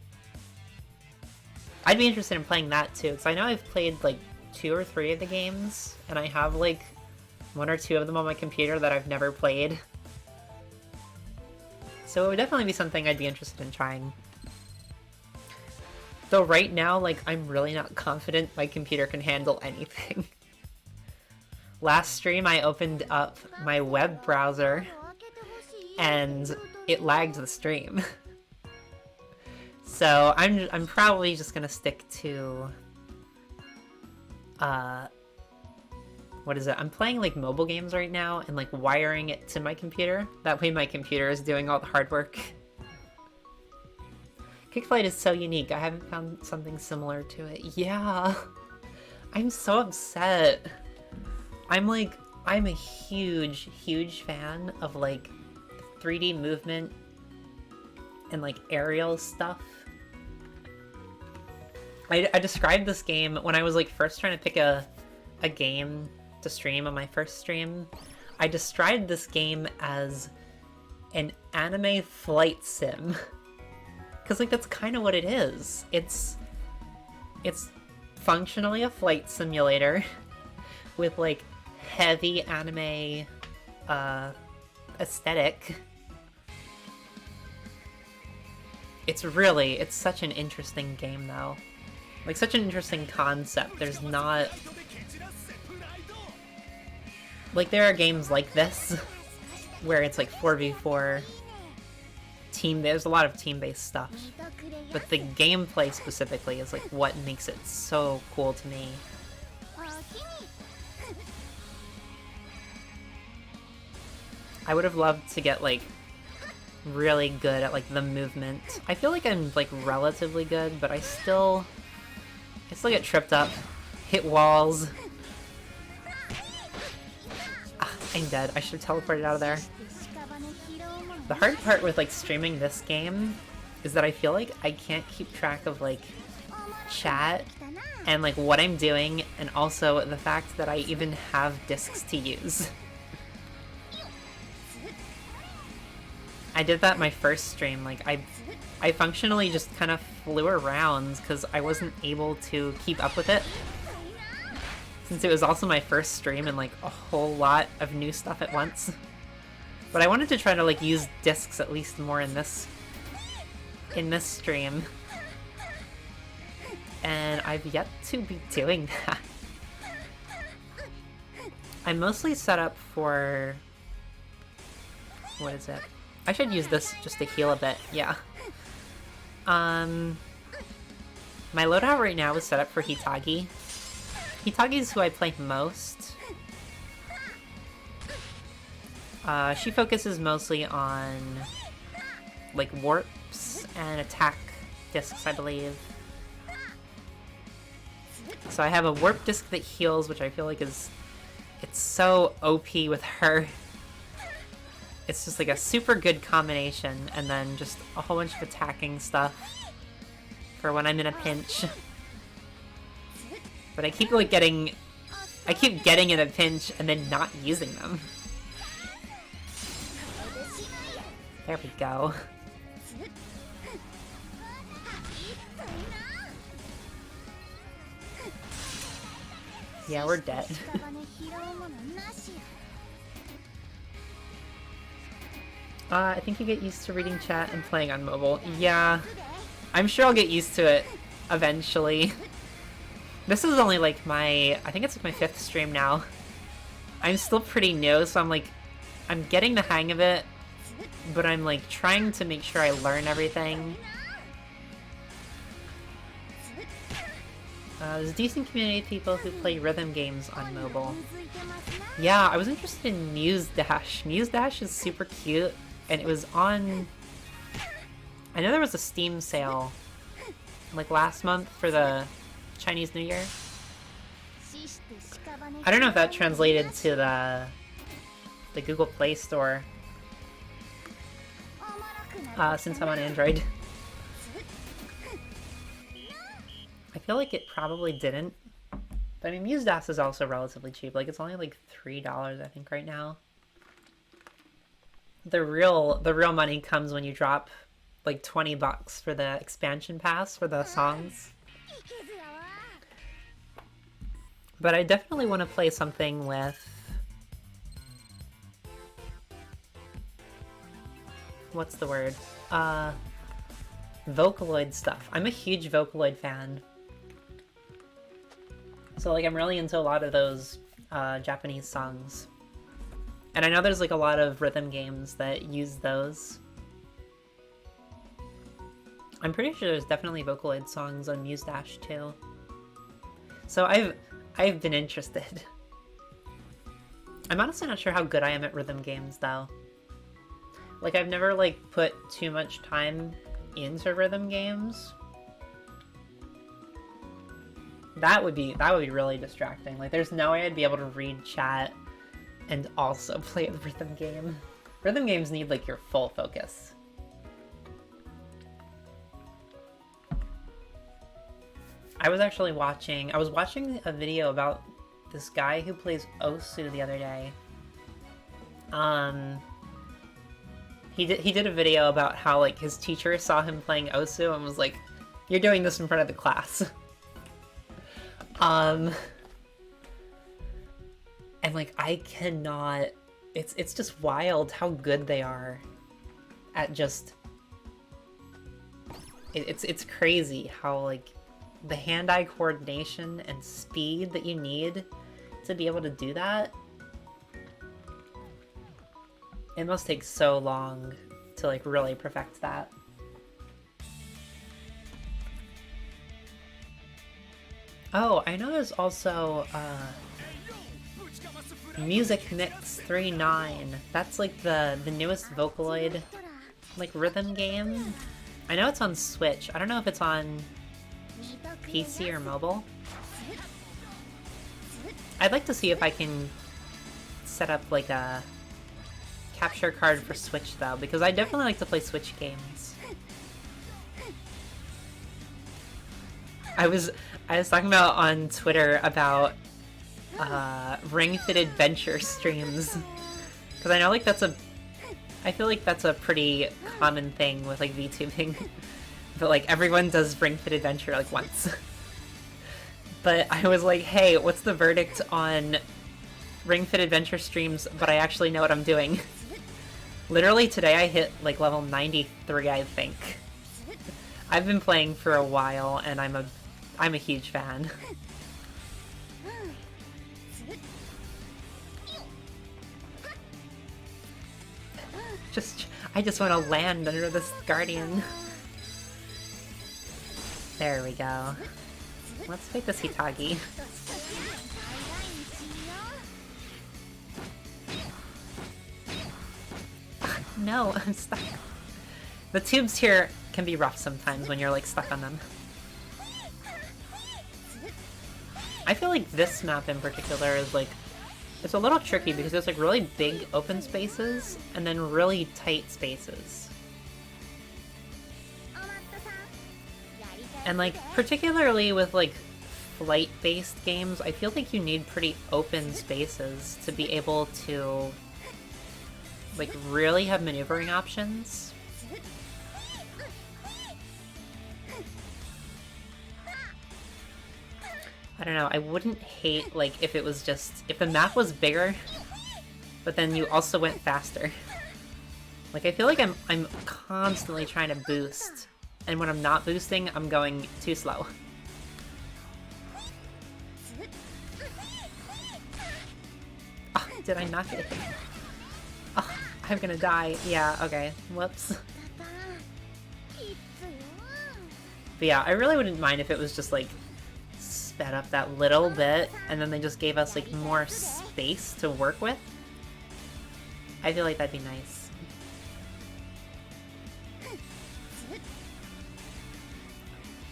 [SPEAKER 1] be interested in playing that too, because I know I've played like 2 or 3 of the games, and I have like 1 or 2 of them on my computer that I've never played. So it would definitely be something I'd be interested in trying. Though right now, like, I'm really not confident my computer can handle anything. Last stream I opened up my web browser and it lagged the stream. So I'm probably just gonna stick to what is it? I'm playing like mobile games right now and like wiring it to my computer. That way my computer is doing all the hard work. Kickflight is so unique. I haven't found something similar to it. Yeah. I'm so upset. I'm a huge, huge fan of like 3D movement and like aerial stuff. I described this game when I was like first trying to pick a game to stream on my first stream. I described this game as an anime flight sim. Because like that's kind of what it is. It's functionally a flight simulator with like heavy anime aesthetic. It's such an interesting game though. Like, such an interesting concept. There's not... Like, there are games like this, where it's like 4v4 team. There's a lot of team-based stuff. But the gameplay specifically is like what makes it so cool to me. I would have loved to get like really good at like the movement. I feel like I'm like relatively good, but I still get tripped up, hit walls. I'm dead. I should have teleported out of there. The hard part with like streaming this game is that I feel like I can't keep track of like chat and like what I'm doing, and also the fact that I even have discs to use. I did that my first stream. Like I functionally just kind of flew around because I wasn't able to keep up with it. Since it was also my first stream and like a whole lot of new stuff at once. But I wanted to try to like use discs at least more in this stream. And I've yet to be doing that. I'm mostly set up for... What is it? I should use this just to heal a bit, yeah. My loadout right now is set up for Hitagi. Hitagi is who I play most. She focuses mostly on like warps and attack discs, I believe. So I have a warp disc that heals, which I feel like it's so OP with her. It's just like a super good combination, and then just a whole bunch of attacking stuff for when I'm in a pinch. But I keep like getting in a pinch and then not using them. There we go. Yeah, we're dead. I think you get used to reading chat and playing on mobile. Yeah, I'm sure I'll get used to it eventually. This is only like I think it's like my 5th stream now. I'm still pretty new, so I'm getting the hang of it, but I'm like trying to make sure I learn everything. There's a decent community of people who play rhythm games on mobile. Yeah, I was interested in Muse Dash. Muse Dash is super cute, and it was on... I know there was a Steam sale like last month for the Chinese New Year. I don't know if that translated to the Google Play Store, since I'm on Android. I feel like it probably didn't. But I mean, Muse Dash is also relatively cheap. Like, it's only like $3, I think, right now. The real money comes when you drop like $20 for the expansion pass for the songs. But I definitely want to play something with... What's the word? Vocaloid stuff. I'm a huge Vocaloid fan. So like I'm really into a lot of those Japanese songs. And I know there's like a lot of rhythm games that use those. I'm pretty sure there's definitely Vocaloid songs on Muse Dash too. So I've been interested. I'm honestly not sure how good I am at rhythm games though. Like I've never like put too much time into rhythm games. That would be really distracting. Like there's no way I'd be able to read chat and also play the rhythm game. Rhythm games need like your full focus. I was watching a video about this guy who plays Osu the other day. He did a video about how like his teacher saw him playing Osu and was like, "You're doing this in front of the class." And like I cannot. It's just wild how good they are at just. It's crazy how like the hand-eye coordination and speed that you need to be able to do that, it must take so long to like really perfect that. Oh, I know there's also Music Mix 3.9. That's like the newest Vocaloid like rhythm game. I know it's on Switch. I don't know if it's on PC or mobile. I'd like to see if I can set up like a capture card for Switch though, because I definitely like to play Switch games. I was talking about on Twitter about Ring Fit Adventure streams, because I know like I feel like that's a pretty common thing with like VTubing, but like everyone does Ring Fit Adventure like once. But I was like, hey, what's the verdict on Ring Fit Adventure streams, but I actually know what I'm doing? Literally today I hit like level 93, I think. I've been playing for a while and I'm a huge fan. I just want to land under this guardian. There we go. Let's fight this Hitagi. No, I'm stuck. The tubes here can be rough sometimes when you're like stuck on them. I feel like this map in particular is like, it's a little tricky because there's like really big open spaces and then really tight spaces. And like, particularly with like flight-based games, I feel like you need pretty open spaces to be able to like really have maneuvering options. I don't know, I wouldn't hate like if it was just, if the map was bigger, but then you also went faster. Like I feel like I'm constantly trying to boost, and when I'm not boosting, I'm going too slow. Oh, did I not get hit? Oh, I'm gonna die. Yeah, okay. Whoops. But yeah, I really wouldn't mind if it was just like sped up that little bit and then they just gave us like more space to work with. I feel like that'd be nice.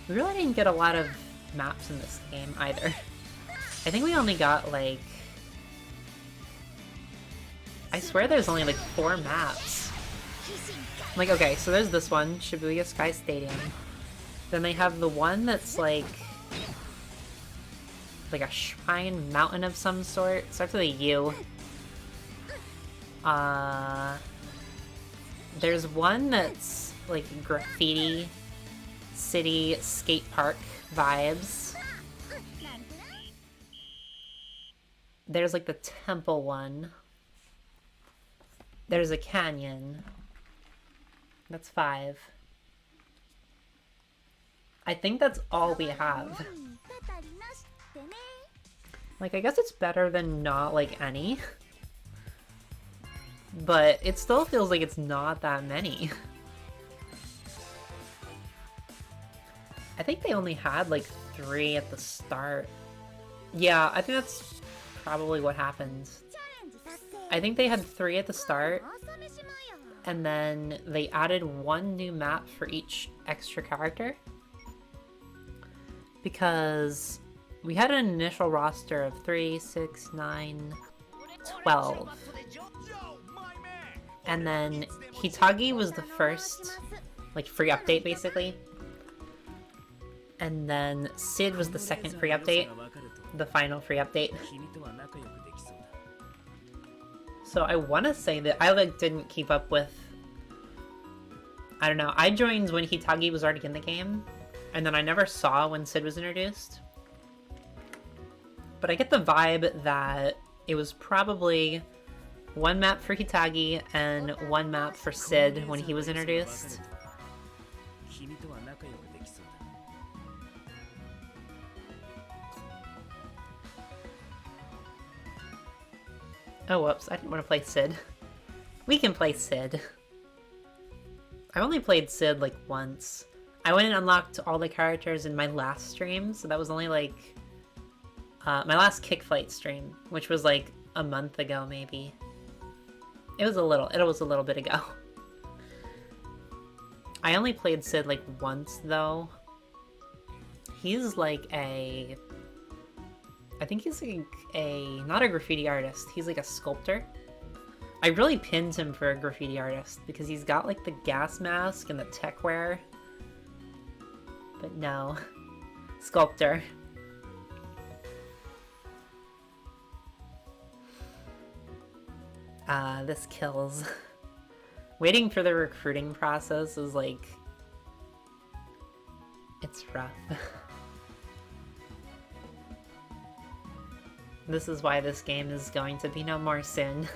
[SPEAKER 1] We really didn't get a lot of maps in this game either. I think we only got like, I swear there's only like 4 maps. Like, okay, so there's this one, Shibuya Sky Stadium. Then they have the one that's like a shrine mountain of some sort. It starts with a U. There's one that's like graffiti city skate park vibes. There's like the temple one. There's a canyon. That's 5. I think that's all we have. Like, I guess it's better than not, like, any. But it still feels like it's not that many. I think they only had, like, 3 at the start. Yeah, I think that's probably what happened. I think they had 3 at the start, and then they added 1 new map for each extra character. Because we had an initial roster of 3, 6, 9, 12. And then Hitagi was the first, like, free update, basically. And then Sid was the second free update. The final free update. So I want to say that I, like, didn't keep up with... I don't know. I joined when Hitagi was already in the game. And then I never saw when Sid was introduced. But I get the vibe that it was probably 1 map for Hitagi and 1 map for Sid when he was introduced. Oh, whoops. I didn't want to play Sid. We can play Sid. I've only played Sid, like, once. I went and unlocked all the characters in my last stream, so that was only, like... my last Kick Flight stream, which was, like, a month ago, maybe. It was a little bit ago. I only played Sid, like, once, though. He's, like, a... I think he's, like, not a graffiti artist. He's, like, a sculptor. I really pinned him for a graffiti artist, because he's got, like, the gas mask and the tech wear. But no. Sculptor. This kills. Waiting for the recruiting process is, like... It's rough. This is why this game is going to be no more soon.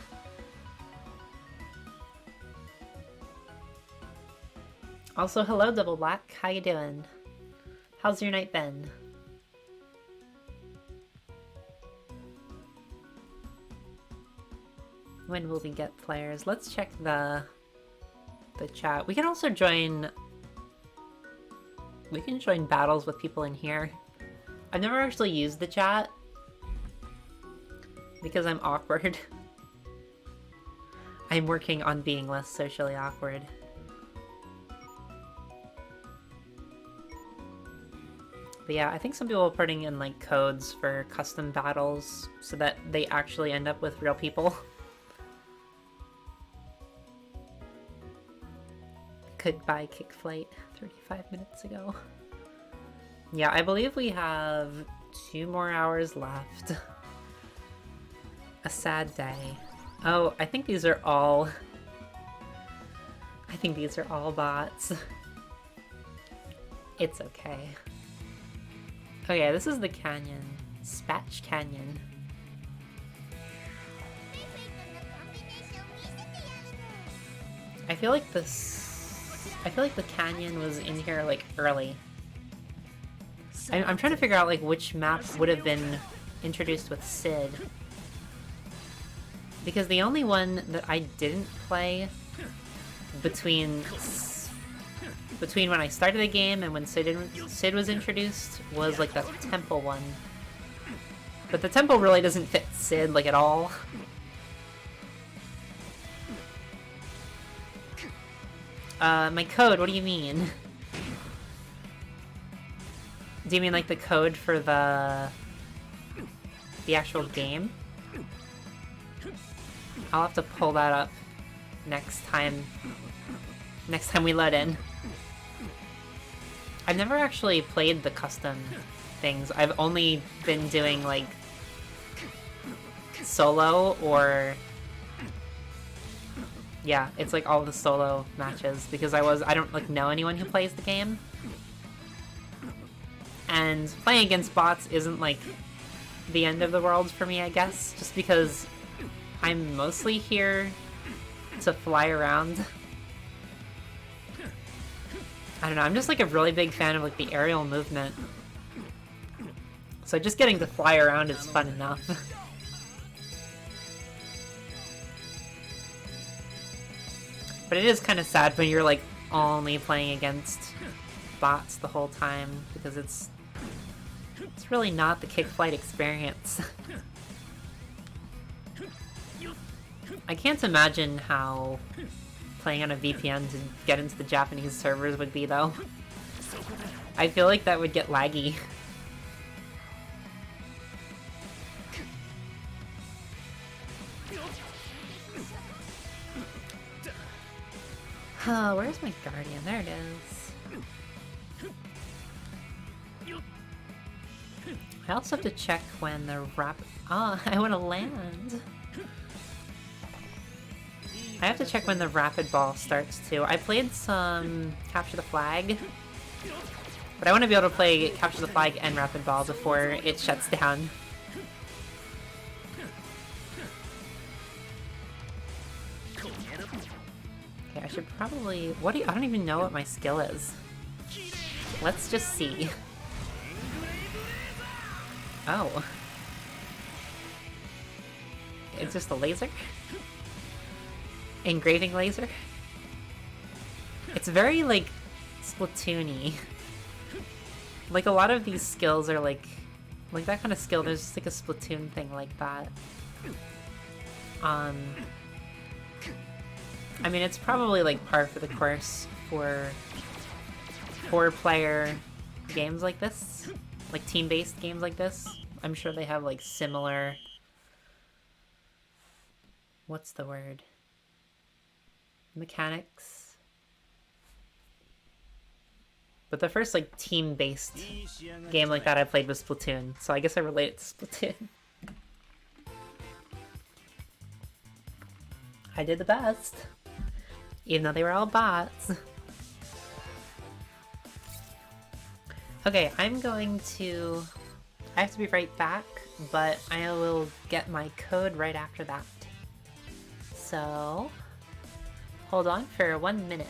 [SPEAKER 1] Also, hello Double Black, how you doing? How's your night been? When will we get players? Let's check the chat. We can also join... We can join battles with people in here. I've never actually used the chat. Because I'm awkward. I'm working on being less socially awkward. But yeah, I think some people are putting in like codes for custom battles so that they actually end up with real people. Goodbye Kick Flight 35 minutes ago. Yeah, I believe we have 2 more hours left. A sad day. Oh, I think these are all... I think these are all bots. It's okay. Okay, this is the canyon. Spatch Canyon. I feel like the canyon was in here, like, early. I'm trying to figure out, like, which map would have been introduced with Sid. Because the only one that I didn't play between when I started the game and when Sid was introduced was, like, the temple one. But the temple really doesn't fit Sid, like, at all. My code, what do you mean? Do you mean, like, the code for the actual game? I'll have to pull that up next time we load in. I've never actually played the custom things. I've only been doing, like, solo or... Yeah, it's like all the solo matches because I don't, like, know anyone who plays the game. And playing against bots isn't, like, the end of the world for me, I guess, just because I'm mostly here to fly around. I don't know, I'm just, like, a really big fan of, like, the aerial movement. So just getting to fly around is fun enough. But it is kind of sad when you're, like, only playing against bots the whole time, because it's really not the Kick Flight experience. I can't imagine how playing on a VPN to get into the Japanese servers would be, though. I feel like that would get laggy. Oh, where's my guardian? There it is. I also have to check when the I want to land. I have to check when the rapid ball starts too. I played some Capture the Flag, but I want to be able to play Capture the Flag and rapid ball before it shuts down. Okay, I should probably... I don't even know what my skill is. Let's just see. Oh. It's just a laser? Engraving laser? It's very, like, Splatoon-y. Like, a lot of these skills are, like that kind of skill, there's just, like, a Splatoon thing like that. I mean, it's probably, like, par for the course for 4-player games like this. Like, team-based games like this. I'm sure they have, like, similar... What's the word? Mechanics? But the first, like, team-based game like that I played was Splatoon, so I guess I relate it to Splatoon. I did the best. Even though they were all bots. Okay, I'm going to... I have to be right back, but I will get my code right after that. So... hold on for 1 minute.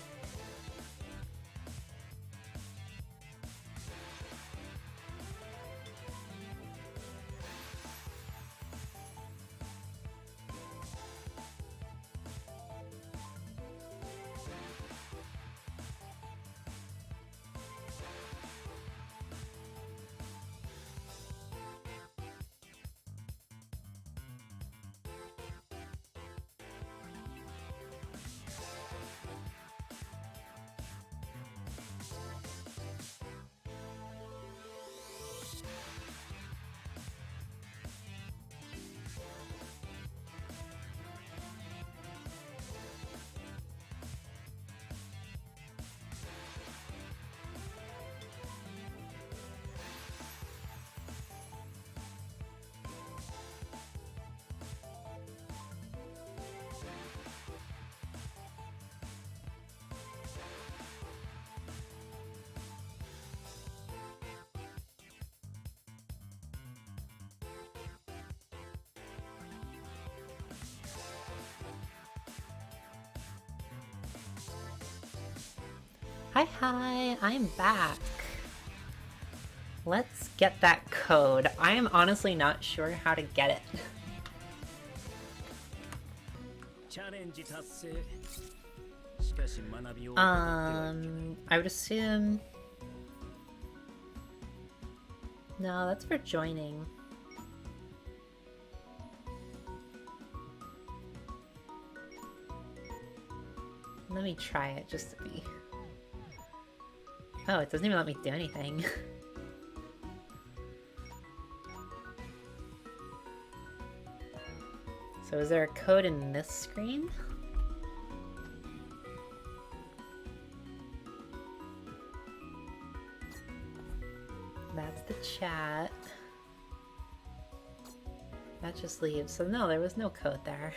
[SPEAKER 1] Hi, I'm back. Let's get that code. I am honestly not sure how to get it. I would assume... No, that's for joining. Let me try it just to be... Oh, it doesn't even let me do anything. So is there a code in this screen? That's the chat. That just leaves. So no, there was no code there.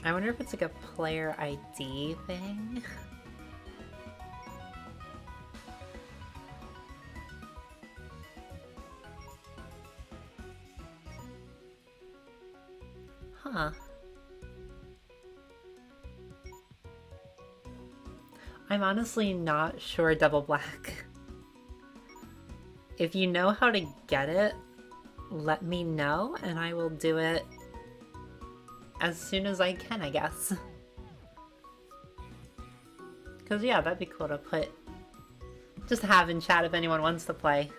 [SPEAKER 1] I wonder if it's like a player ID thing. Huh. I'm honestly not sure, Double Black. If you know how to get it, let me know and I will do it as soon as I can, I guess. Because yeah, that'd be cool to put... just have in chat if anyone wants to play.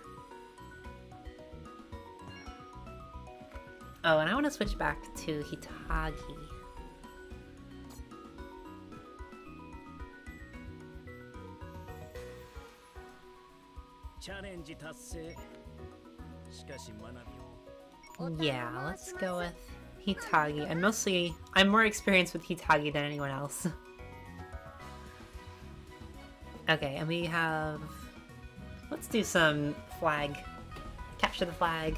[SPEAKER 1] Oh, and I want to switch back to Hitagi. Yeah, let's go with Hitagi. I'm more experienced with Hitagi than anyone else. Okay, and we have... let's do some flag. Capture the flag.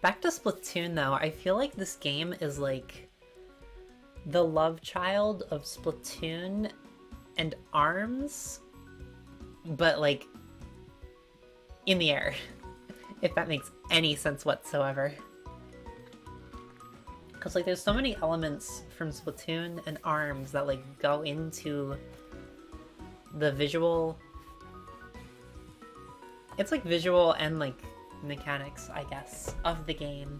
[SPEAKER 1] Back to Splatoon though, I feel like this game is like the love child of Splatoon and ARMS, but like in the air, if that makes any sense whatsoever. Because, like, there's so many elements from Splatoon and ARMS that, like, go into the visual... It's, like, visual and, like, mechanics, I guess, of the game.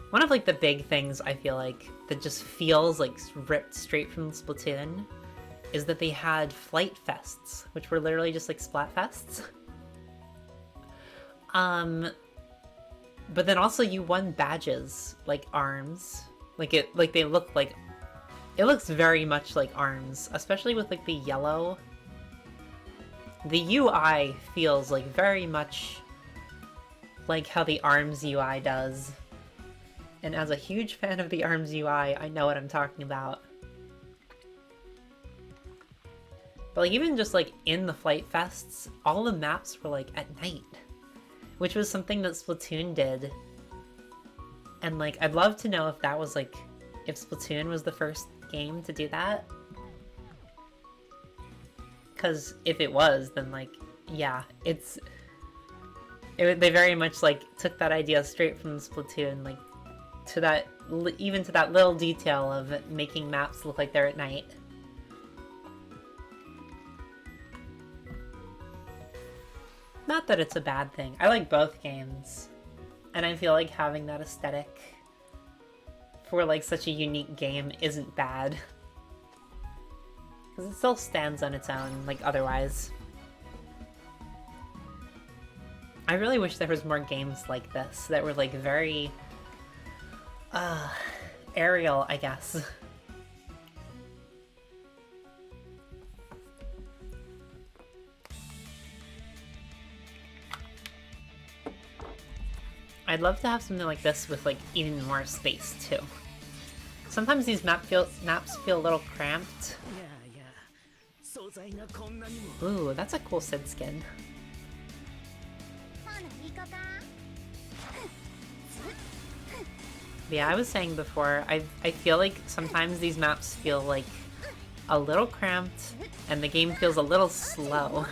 [SPEAKER 1] One of, like, the big things I feel like that just feels, like, ripped straight from Splatoon is that they had flight fests, which were literally just, like, splat fests. But then also you won badges, like ARMS. Like they look like... It looks very much like ARMS, especially with, like, the yellow. The UI feels, like, very much like how the ARMS UI does. And as a huge fan of the ARMS UI, I know what I'm talking about. But, like, even just, like, in the flight fests, all the maps were, like, at night. Which was something that Splatoon did. And, like, I'd love to know if that was, like, if Splatoon was the first game to do that. Because if it was, then, like, yeah, they very much, like, took that idea straight from Splatoon, like, to that, even to that little detail of making maps look like they're at night. Not that it's a bad thing. I like both games. And I feel like having that aesthetic for, like, such a unique game isn't bad. Because it still stands on its own, like, otherwise. I really wish there was more games like this that were, like, very... aerial, I guess. I'd love to have something like this with, like, even more space, too. Sometimes these maps feel a little cramped. Ooh, that's a cool Sid skin. Yeah, I was saying before, I feel like sometimes these maps feel, like, a little cramped, and the game feels a little slow.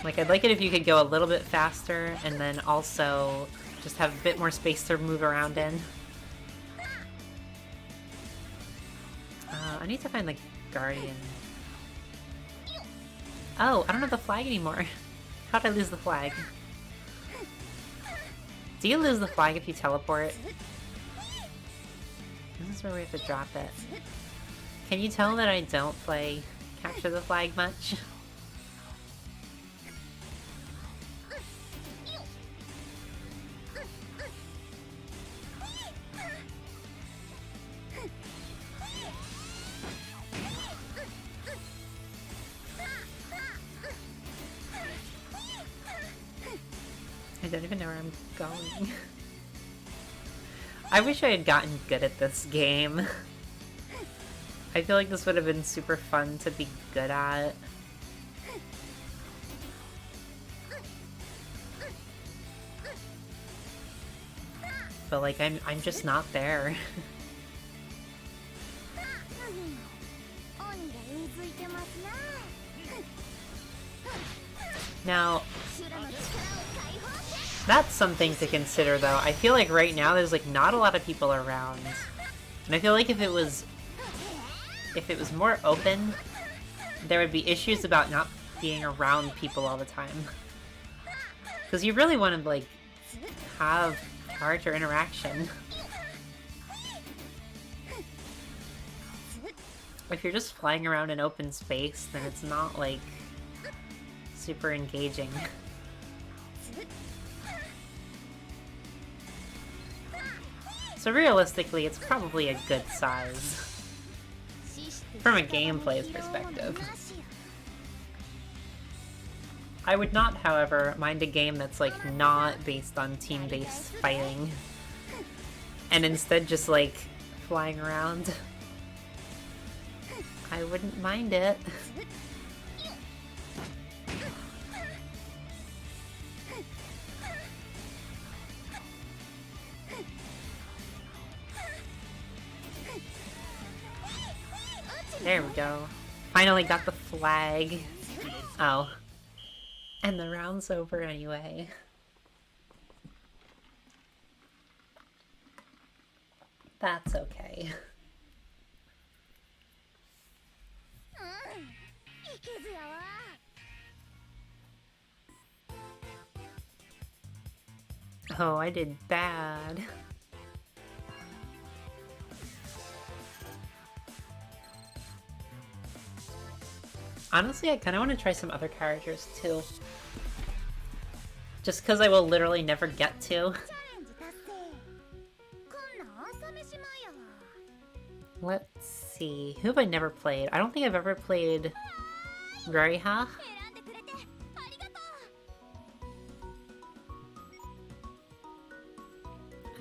[SPEAKER 1] Like, I'd like it if you could go a little bit faster, and then also just have a bit more space to move around in. I need to find, like, Guardian. Oh, I don't have the flag anymore. How'd I lose the flag? Do you lose the flag if you teleport? This is where we have to drop it. Can you tell that I don't play Capture the Flag much? I don't even know where I'm going. I wish I had gotten good at this game. I feel like this would have been super fun to be good at. But, like, I'm just not there. Now, that's something to consider, though. I feel like right now there's, like, not a lot of people around. And I feel like if it was more open, there would be issues about not being around people all the time. Because you really want to, like, have character interaction. If you're just flying around in open space, then it's not, like, super engaging. So realistically, it's probably a good size. From a gameplay perspective. I would not, however, mind a game that's, like, not based on team-based fighting. And instead just, like, flying around. I wouldn't mind it. There we go. Finally got the flag. Oh. And the round's over anyway. That's okay. Oh, I did bad. Honestly, I kind of want to try some other characters too. Just because I will literally never get to. Let's see. Who have I never played? I don't think I've ever played Rariha.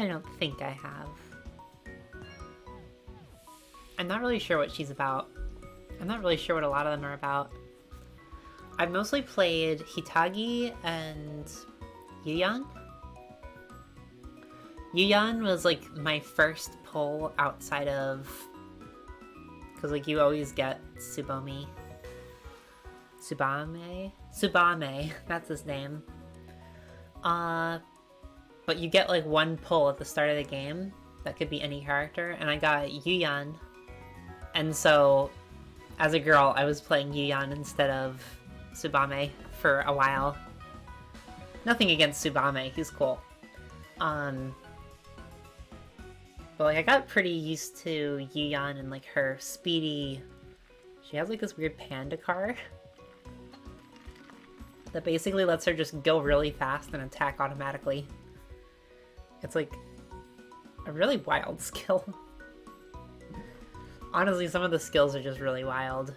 [SPEAKER 1] I don't think I have. I'm not really sure what she's about. I'm not really sure what a lot of them are about. I've mostly played Hitagi and Yuyan. Yuyan was like my first pull outside of... Because like you always get Tsubame. Tsubame, that's his name. But you get like one pull at the start of the game. That could be any character. And I got Yuyan. And so, as a girl, I was playing Yuyan instead of Tsubame for a while. Nothing against Tsubame, he's cool. But like I got pretty used to Yuyan and like her speedy... She has like this weird panda car that basically lets her just go really fast and attack automatically. It's like a really wild skill. Honestly, some of the skills are just really wild.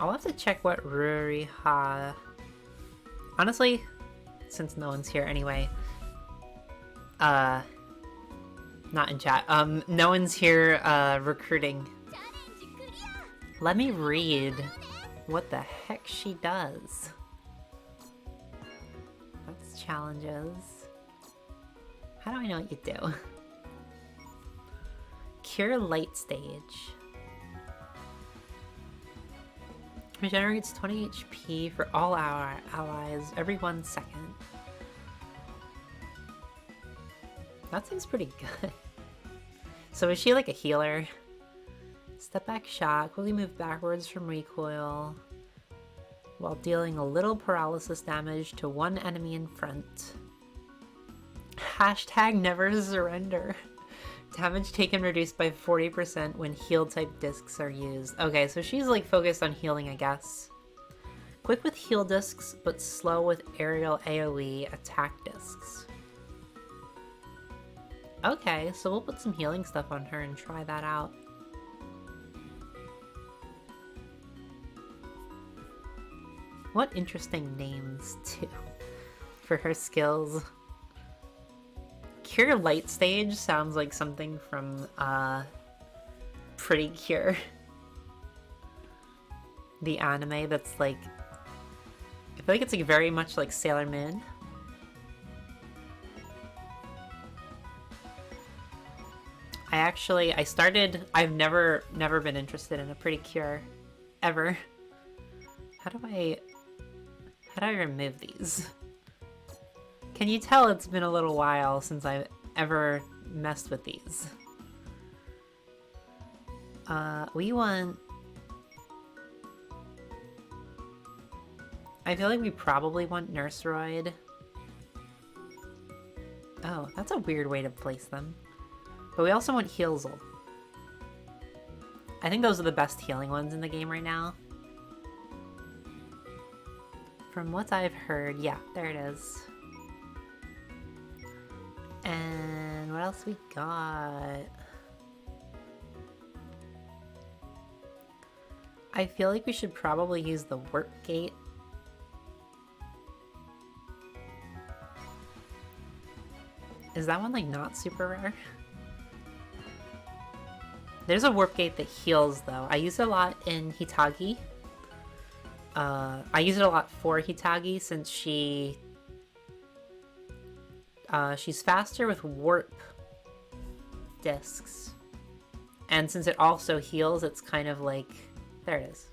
[SPEAKER 1] I'll have to check what Ruriha... Honestly, since no one's here anyway... Not in chat. No one's here, recruiting. Let me read what the heck she does. That's challenges. How do I know what you do? Cure Light Stage. Regenerates 20 HP for all our allies every 1 second. That seems pretty good. So is she like a healer? Step back shot, quickly move backwards from recoil while dealing a little paralysis damage to one enemy in front. Hashtag never surrender. Damage taken reduced by 40% when heal type discs are used. Okay, so she's like focused on healing, I guess. Quick with heal discs, but slow with aerial AoE attack discs. Okay, so we'll put some healing stuff on her and try that out. What interesting names, too, for her skills. Cure Light Stage sounds like something from, Pretty Cure. The anime that's like... I feel like it's like very much like Sailor Moon. I've never been interested in a Pretty Cure. Ever. How do I remove these? Can you tell it's been a little while since I've ever messed with these? We want... I feel like we probably want Nurseroid. Oh, that's a weird way to place them. But we also want Healzel. I think those are the best healing ones in the game right now. From what I've heard, yeah, there it is. And what else we got? I feel like we should probably use the Warp Gate. Is that one like not super rare? There's a Warp Gate that heals though. I use it a lot in Hitagi. I use it a lot for Hitagi since she's faster with warp discs. And since it also heals, it's kind of like... There it is.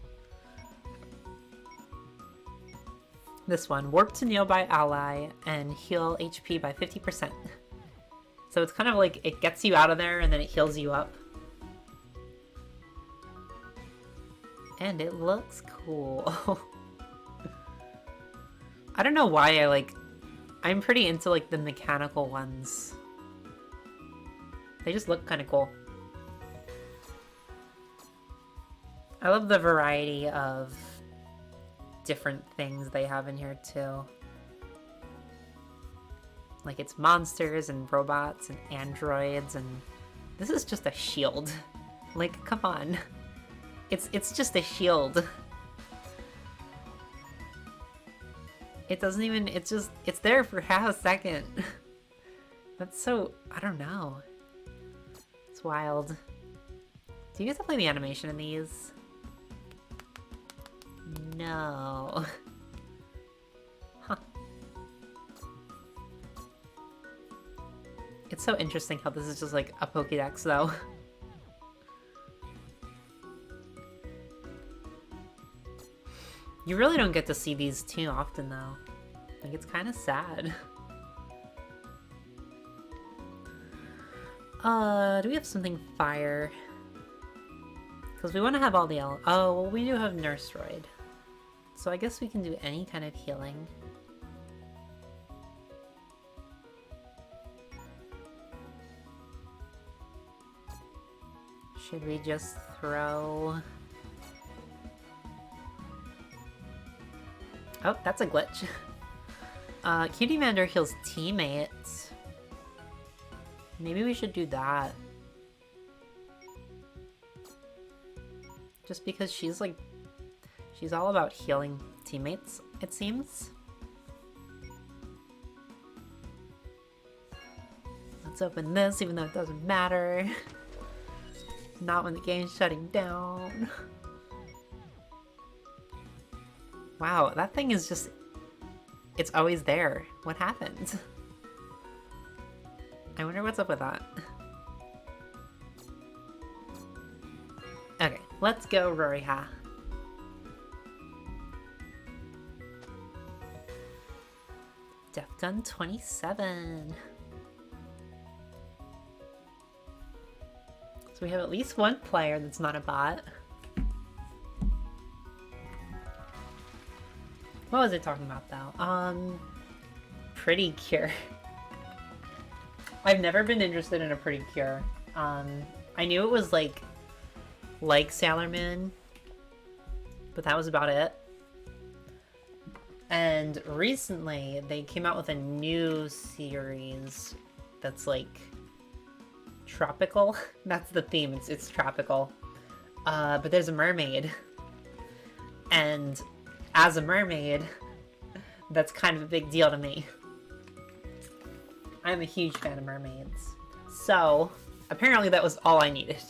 [SPEAKER 1] This one, warp to nearby ally and heal HP by 50%. So it's kind of like it gets you out of there and then it heals you up. And it looks cool. I don't know why I'm pretty into like the mechanical ones. They just look kind of cool. I love the variety of different things they have in here too. Like it's monsters and robots and androids, and this is just a shield. Like, come on. It's just a shield. It doesn't even, it's there for half a second. That's so, I don't know. It's wild. Do you guys have to play the animation in these? No. Huh. It's so interesting how this is just like a Pokédex though. You really don't get to see these too often though. Like, it's kind of sad. Do we have something fire? Because we want to have all the oh, well, we do have Nurseroid. So I guess we can do any kind of healing. Should we just throw... Oh, that's a glitch. Cutie Mander heals teammates. Maybe we should do that. Just because she's all about healing teammates, it seems. Let's open this, even though it doesn't matter. Not when the game's shutting down. Wow, that thing is just... It's always there. What happened? I wonder what's up with that. Okay, let's go, Roriha. Defcon 27. So we have at least one player that's not a bot. What was it talking about though? Pretty cure. I've never been interested in a pretty cure. I knew it was like Sailor Moon, but that was about it. And recently they came out with a new series that's like tropical. That's the theme, it's tropical. But there's a mermaid. And as a mermaid, that's kind of a big deal to me. I'm a huge fan of mermaids. So, apparently that was all I needed.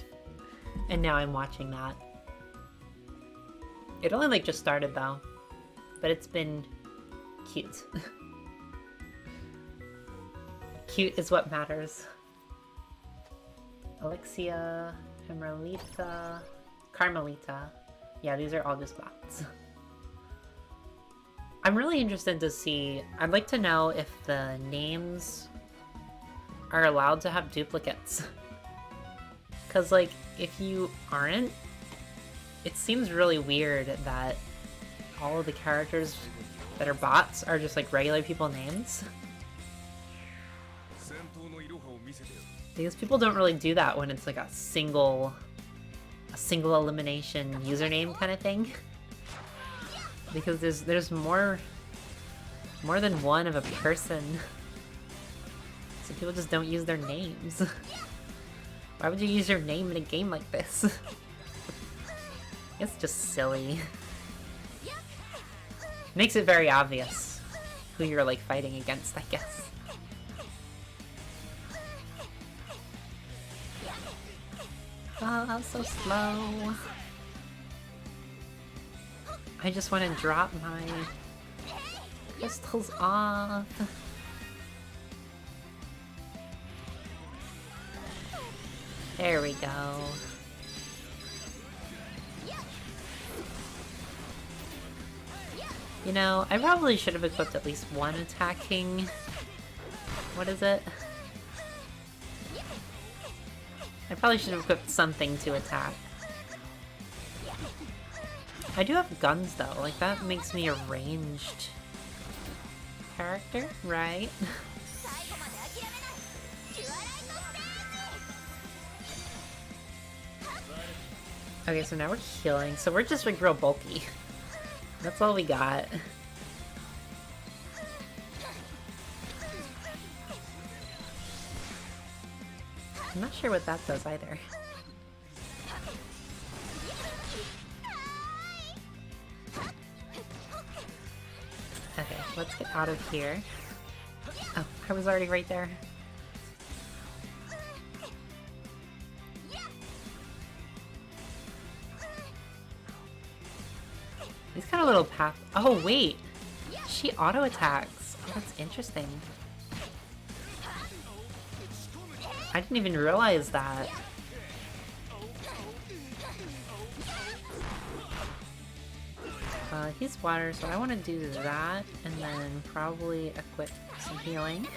[SPEAKER 1] And now I'm watching that. It only just started though. But it's been cute. Cute is what matters. Alexia, Carmelita. Yeah, these are all just bots. I'm really interested to see, I'd like to know if the names are allowed to have duplicates. Because, like, if you aren't, it seems really weird that all of the characters that are bots are just, like, regular people names. Because people don't really do that when it's, like, a single elimination username kind of thing. Because there's more than one of a person. So people just don't use their names. Why would you use your name in a game like this? It's just silly. Makes it very obvious who you're like fighting against, I guess. Oh, so slow. I just want to drop my crystals off. There we go. You know, I probably should have equipped at least one attacking... What is it? I probably should have equipped something to attack. I do have guns though, like that makes me a ranged character, right? Okay, so now we're healing, so we're just like real bulky. That's all we got. I'm not sure what that does either. Okay, let's get out of here. Oh, I was already right there. He's got a little path. Oh, wait! She auto-attacks. Oh, that's interesting. I didn't even realize that. He's water, so I want to do that, and then probably equip some healing.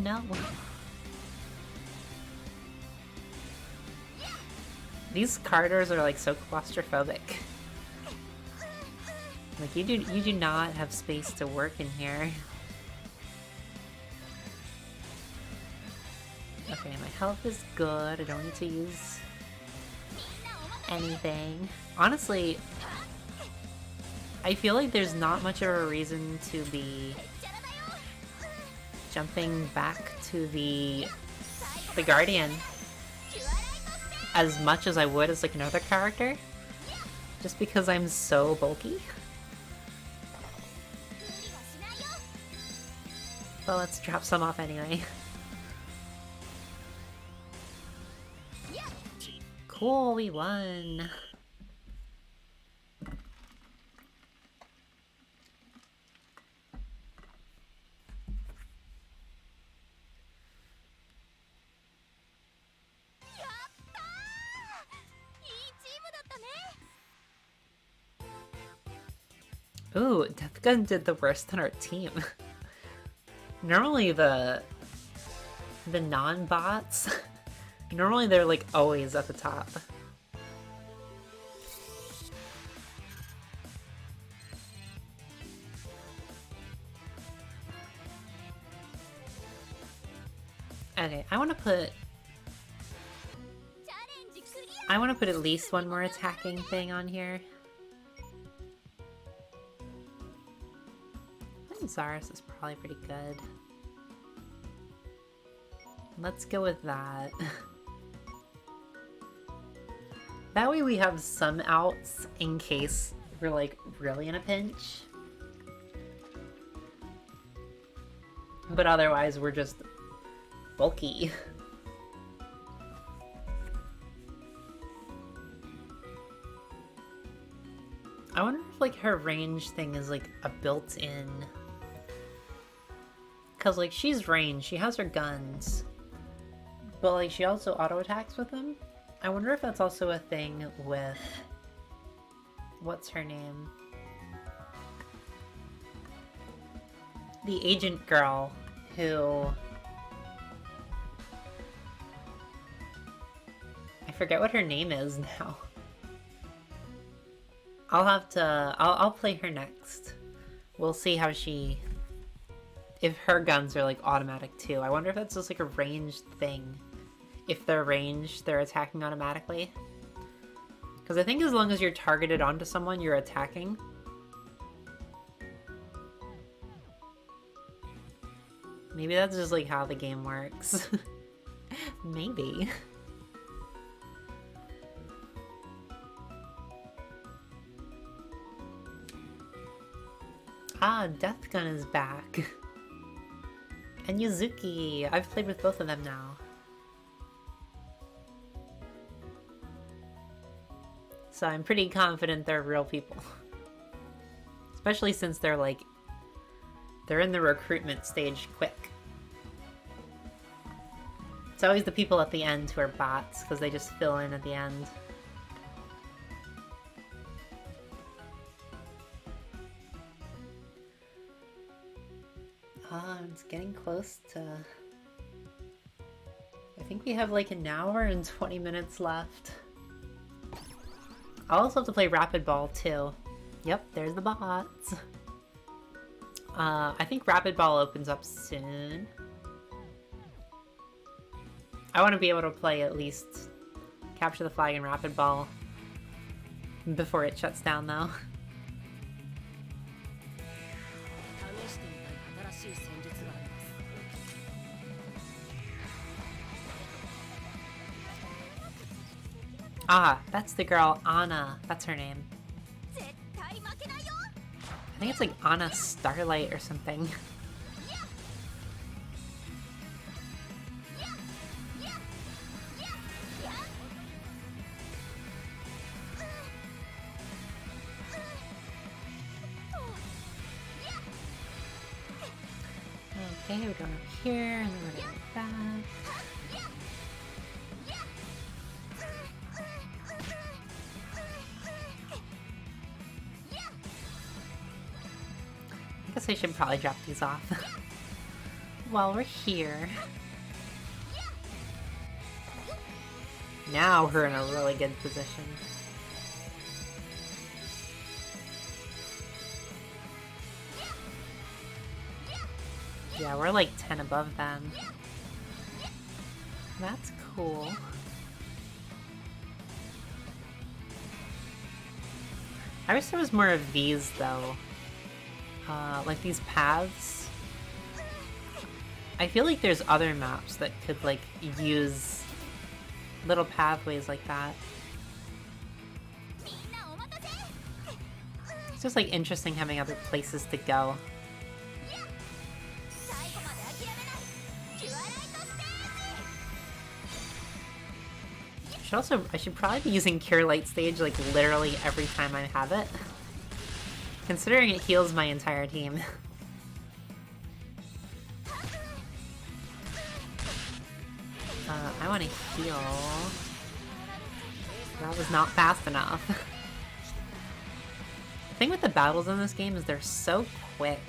[SPEAKER 1] No. These corridors are like so claustrophobic. Like you do not have space to work in here. Okay, my health is good. I don't need to use anything. Honestly, I feel like there's not much of a reason to be jumping back to the Guardian as much as I would as like another character, just because I'm so bulky. Well, let's drop some off anyway. Cool, we won! Ooh, Death Gun did the worst on our team. Normally the non-bots, normally they're like always at the top. Okay, I want to put at least one more attacking thing on here. Zaris is probably pretty good. Let's go with that. That way we have some outs in case we're like really in a pinch. But otherwise we're just bulky. I wonder if like her range thing is like a built-in... Cause like she's ranged, she has her guns, but like she also auto-attacks with them. I wonder if that's also a thing with... What's her name? The agent girl who... I forget what her name is now. I'll have to... I'll play her next. We'll see how she... If her guns are like automatic too. I wonder if that's just like a ranged thing. If they're ranged, they're attacking automatically. Because I think as long as you're targeted onto someone, you're attacking. Maybe that's just like how the game works. Maybe. Ah, Death Gun is back. And Yuzuki! I've played with both of them now. So I'm pretty confident they're real people. Especially since they're like... They're in the recruitment stage quick. It's always the people at the end who are bots, because they just fill in at the end. close to... I think we have like an hour and 20 minutes left. I'll also have to play Rapid Ball too. Yep, there's the bots. I think Rapid Ball opens up soon. I want to be able to play at least Capture the Flag and Rapid Ball before it shuts down though. Ah, that's the girl, Anna. That's her name. I think it's like Anna Starlight or something. Okay, we're going up here, and then we're going back. I guess I should probably drop these off while we're here. Now we're in a really good position. Yeah, we're like 10 above them. That's cool. I wish there was more of these though. Like these paths. I feel like there's other maps that could like use little pathways like that. It's just like interesting having other places to go. I should probably be using Cure Light Stage like literally every time I have it. Considering it heals my entire team. I want to heal. That was not fast enough. The thing with the battles in this game is they're so quick.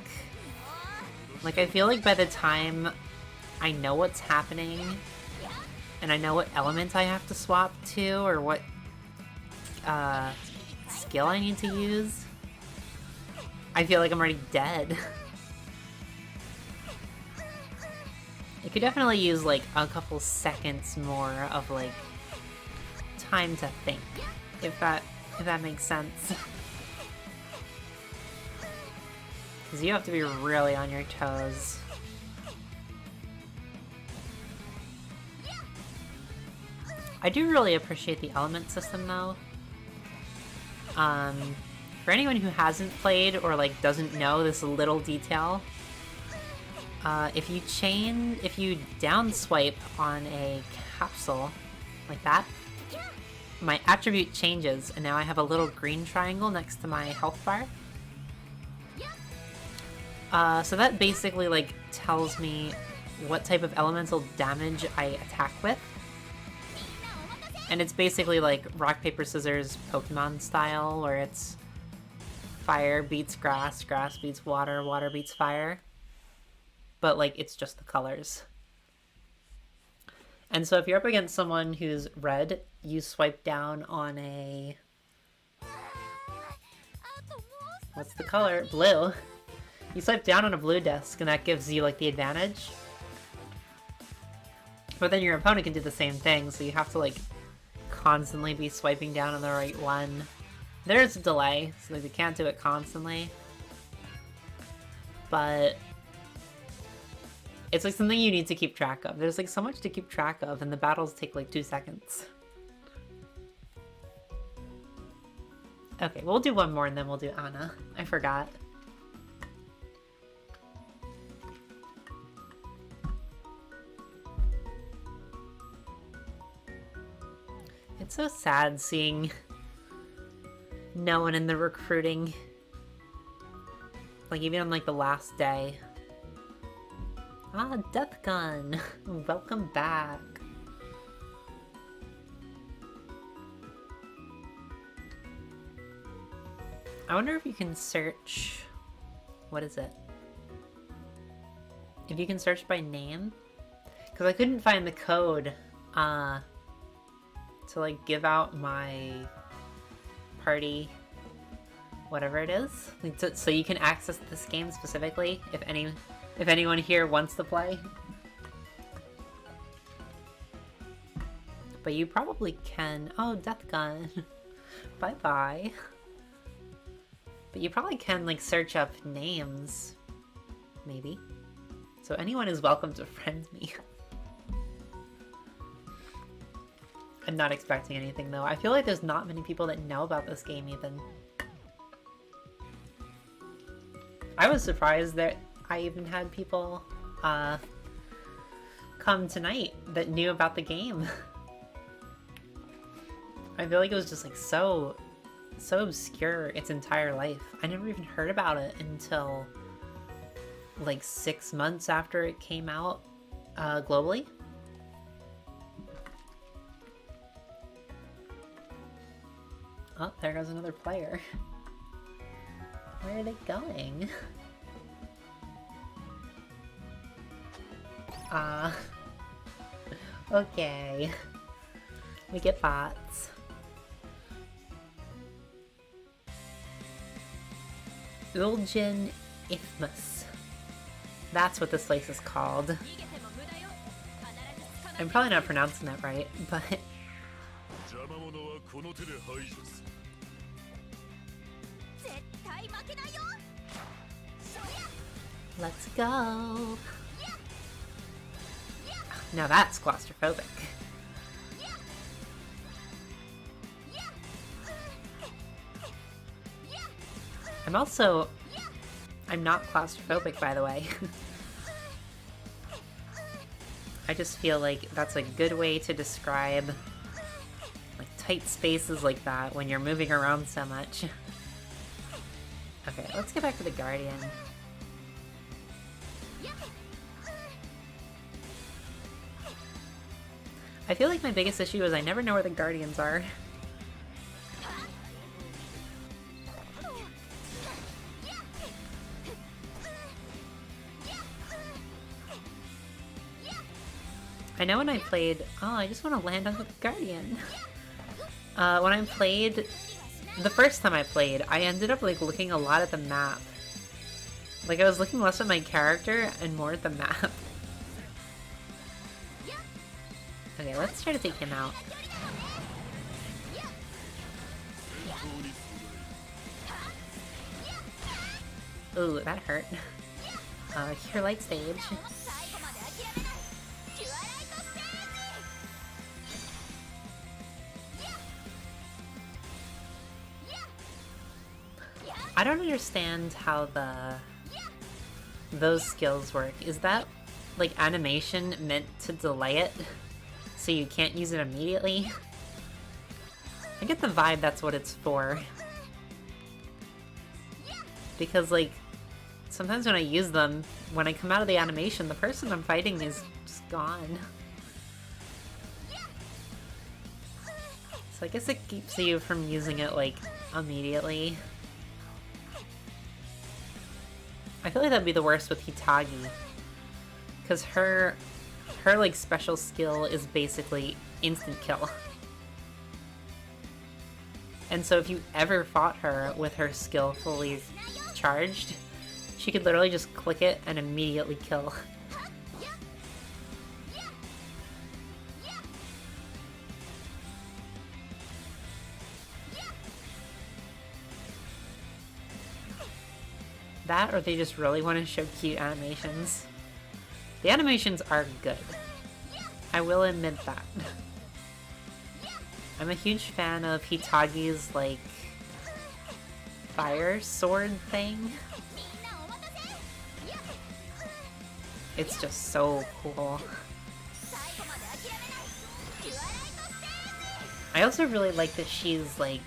[SPEAKER 1] Like, I feel like by the time I know what's happening, and I know what element I have to swap to, or what skill I need to use, I feel like I'm already dead. I could definitely use like a couple seconds more of like time to think, if that makes sense. Because you have to be really on your toes. I do really appreciate the element system though. For anyone who hasn't played or like doesn't know this little detail, if you down swipe on a capsule like that, my attribute changes and now I have a little green triangle next to my health bar. So that basically like tells me what type of elemental damage I attack with. And it's basically like rock, paper, scissors Pokemon style, where it's fire beats grass, grass beats water, water beats fire. But like it's just the colors. And so if you're up against someone who's red, you swipe down on a... What's the color? Blue. You swipe down on a blue disc and that gives you like the advantage. But then your opponent can do the same thing, so you have to like constantly be swiping down on the right one. There's a delay, so they can't do it constantly. But it's like something you need to keep track of. There's like so much to keep track of, and the battles take like 2 seconds. Okay, we'll do one more and then we'll do Anna. I forgot. It's so sad seeing no one in the recruiting. Like even on like the last day. Ah, Death Gun! Welcome back. I wonder if you can search... What is it? If you can search by name? Because I couldn't find the code to like give out my party, whatever it is. So you can access this game specifically if anyone here wants to play. But you probably can. Oh, Death Gun. Bye-bye. But you probably can like search up names. Maybe. So anyone is welcome to friend me. I'm not expecting anything though. I feel like there's not many people that know about this game even. I was surprised that I even had people come tonight that knew about the game. I feel like it was just like so obscure its entire life. I never even heard about it until like 6 months after it came out globally. Oh, there goes another player. Where are they going? Okay. We get bots. Ulgin Isthmus. That's what this place is called. I'm probably not pronouncing that right, but... Let's go! Now that's claustrophobic. I'm not claustrophobic, by the way. I just feel like that's a good way to describe like tight spaces like that when you're moving around so much. Okay, let's get back to the Guardian. I feel like my biggest issue is I never know where the Guardians are. I know when I played... Oh, I just want to land on the Guardian. When I played... The first time I played, I ended up like looking a lot at the map. Like I was looking less at my character and more at the map. Okay, let's try to take him out. Ooh, that hurt. Cure light stage. I don't understand how those skills work. Is that like animation meant to delay it so you can't use it immediately? I get the vibe that's what it's for. Because like sometimes when I use them, when I come out of the animation, the person I'm fighting is just gone. So I guess it keeps you from using it like immediately. I feel like that'd be the worst with Hitagi, because her like special skill is basically instant kill. And so if you ever fought her with her skill fully charged, she could literally just click it and immediately kill. That, or they just really want to show cute animations. The animations are good. I will admit that. I'm a huge fan of Hitagi's, like, fire sword thing. It's just so cool. I also really like that she's, like,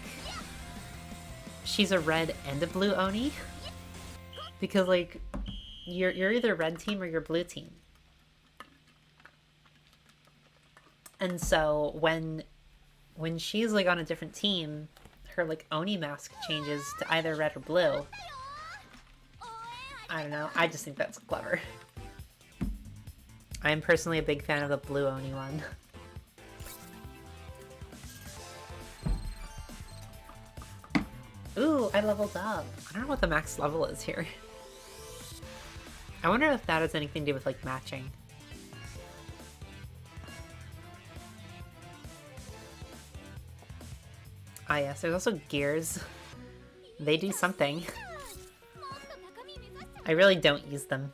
[SPEAKER 1] she's a red and a blue Oni. Because, like, you're either red team or you're blue team. And so when she's, like, on a different team, her, like, Oni mask changes to either red or blue. I don't know. I just think that's clever. I'm personally a big fan of the blue Oni one. Ooh, I leveled up. I don't know what the max level is here. I wonder if that has anything to do with, like, matching. Ah yes, there's also gears. They do something. I really don't use them.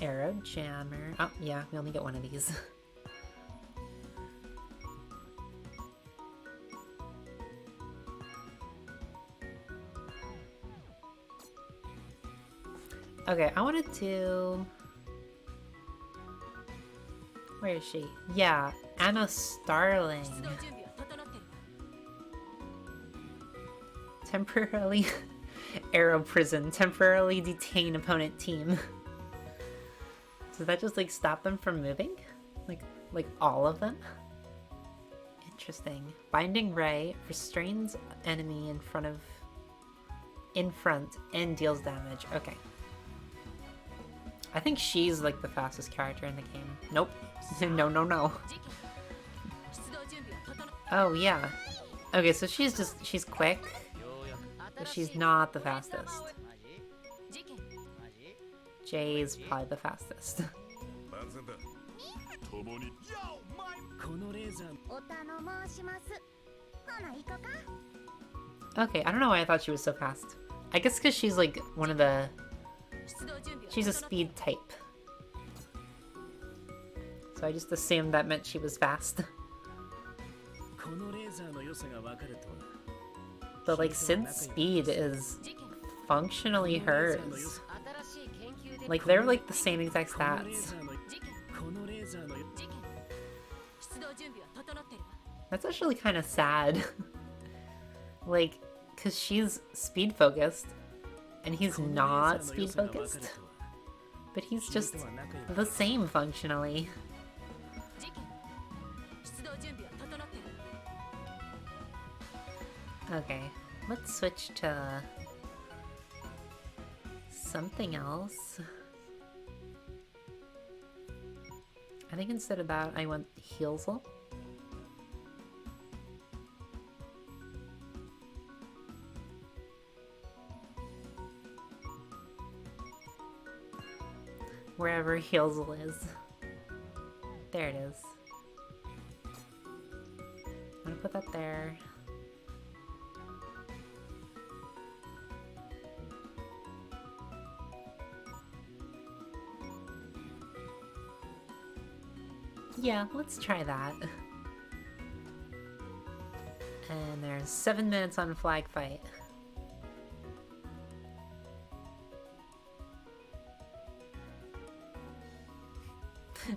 [SPEAKER 1] Arrow jammer. Oh, yeah, we only get one of these. Okay, I wanted to... Where is she? Yeah, Anna Starling. Temporarily... Arrow prison. Temporarily detain opponent team. Does that just, like, stop them from moving? Like all of them? Interesting. Binding Ray restrains enemy in front and deals damage. Okay. I think she's, like, the fastest character in the game. Nope. No. Oh, yeah. Okay, so she's quick, but she's not the fastest. Jay's probably the fastest. Okay, I don't know why I thought she was so fast. I guess because she's, like, one of the... She's a speed type. So I just assumed that meant she was fast. But, like, since speed is functionally hers, like, they're, like, the same exact stats. That's actually kind of sad. Like, because she's speed focused, and he's not speed focused. But he's just the same functionally. Okay, let's switch to something else. I think instead of that, I want Healsel. Wherever Healsel is. There it is. I'm gonna put that there. Yeah, let's try that. And there's 7 minutes on Flag Fight.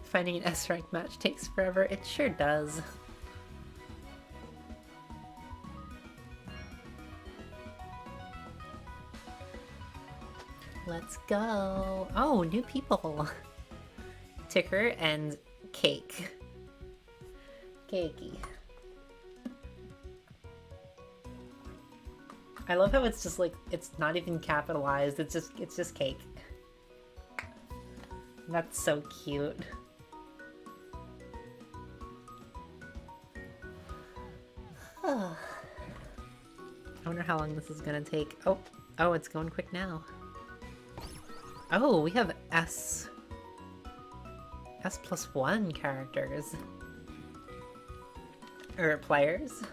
[SPEAKER 1] Finding an S-rank match takes forever. It sure does. Let's go. Oh, new people. Ticker and Cake. Cakey. I love how it's just like, it's not even capitalized. It's just Cake. That's so cute. I wonder how long this is gonna take. Oh, it's going quick now. Oh, we have S+1 characters. Or players.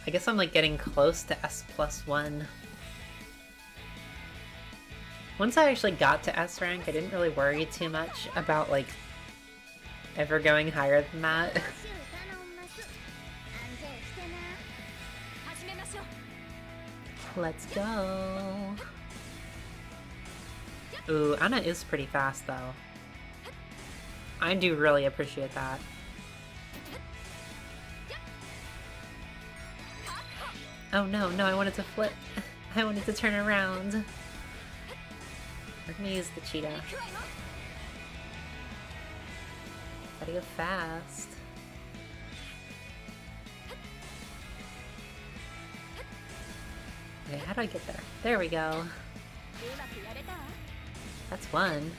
[SPEAKER 1] I guess I'm like getting close to S+1. Once I actually got to S rank, I didn't really worry too much about like ever going higher than that. Let's go. Ooh, Anna is pretty fast though. I do really appreciate that. Oh no, I wanted to flip. I wanted to turn around. We're gonna use the cheetah. Gotta go fast. Okay, how do I get there? There we go. That's one.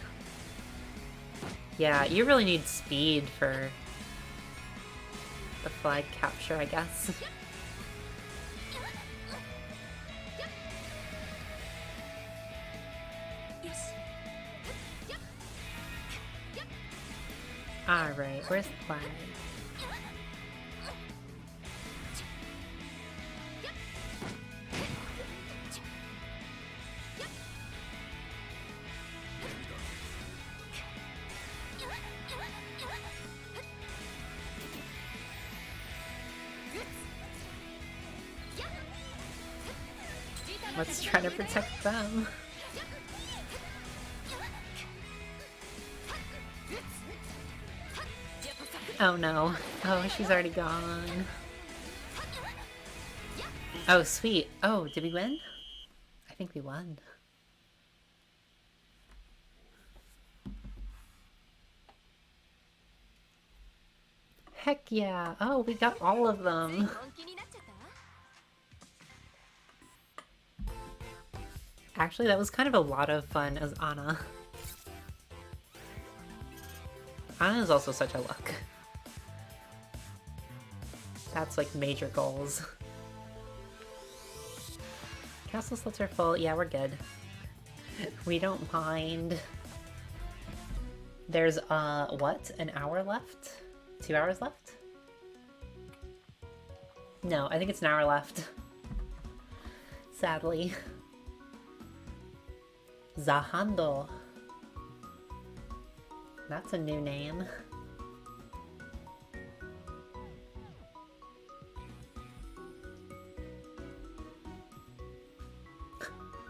[SPEAKER 1] Yeah, you really need speed for the flag capture, I guess. Alright, where's the flag? Let's try to protect them. Oh no. Oh, she's already gone. Oh, sweet. Oh, did we win? I think we won. Heck yeah. Oh, we got all of them. Actually, that was kind of a lot of fun as Anna. Anna is also such a luck. That's like major goals. Castle slots are full. Yeah, we're good. We don't mind. There's, what? An hour left? 2 hours left? No, I think it's an hour left. Sadly. Zahando. That's a new name.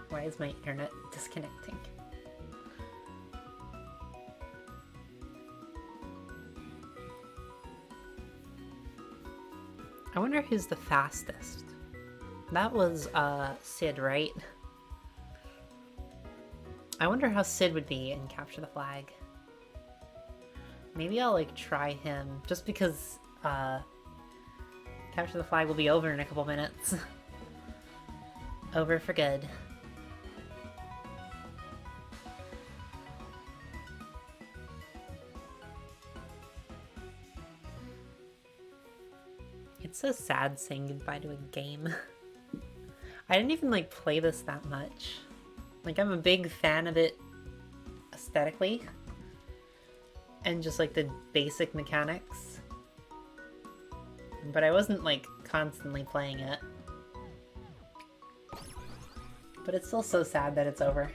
[SPEAKER 1] Why is my internet disconnecting? I wonder who's the fastest. That was, Sid, right? I wonder how Sid would be in Capture the Flag. Maybe I'll, like, try him, just because, Capture the Flag will be over in a couple minutes. Over for good. It's so sad saying goodbye to a game. I didn't even, like, play this that much. Like, I'm a big fan of it aesthetically. And just, like, the basic mechanics. But I wasn't, like, constantly playing it. But it's still so sad that it's over.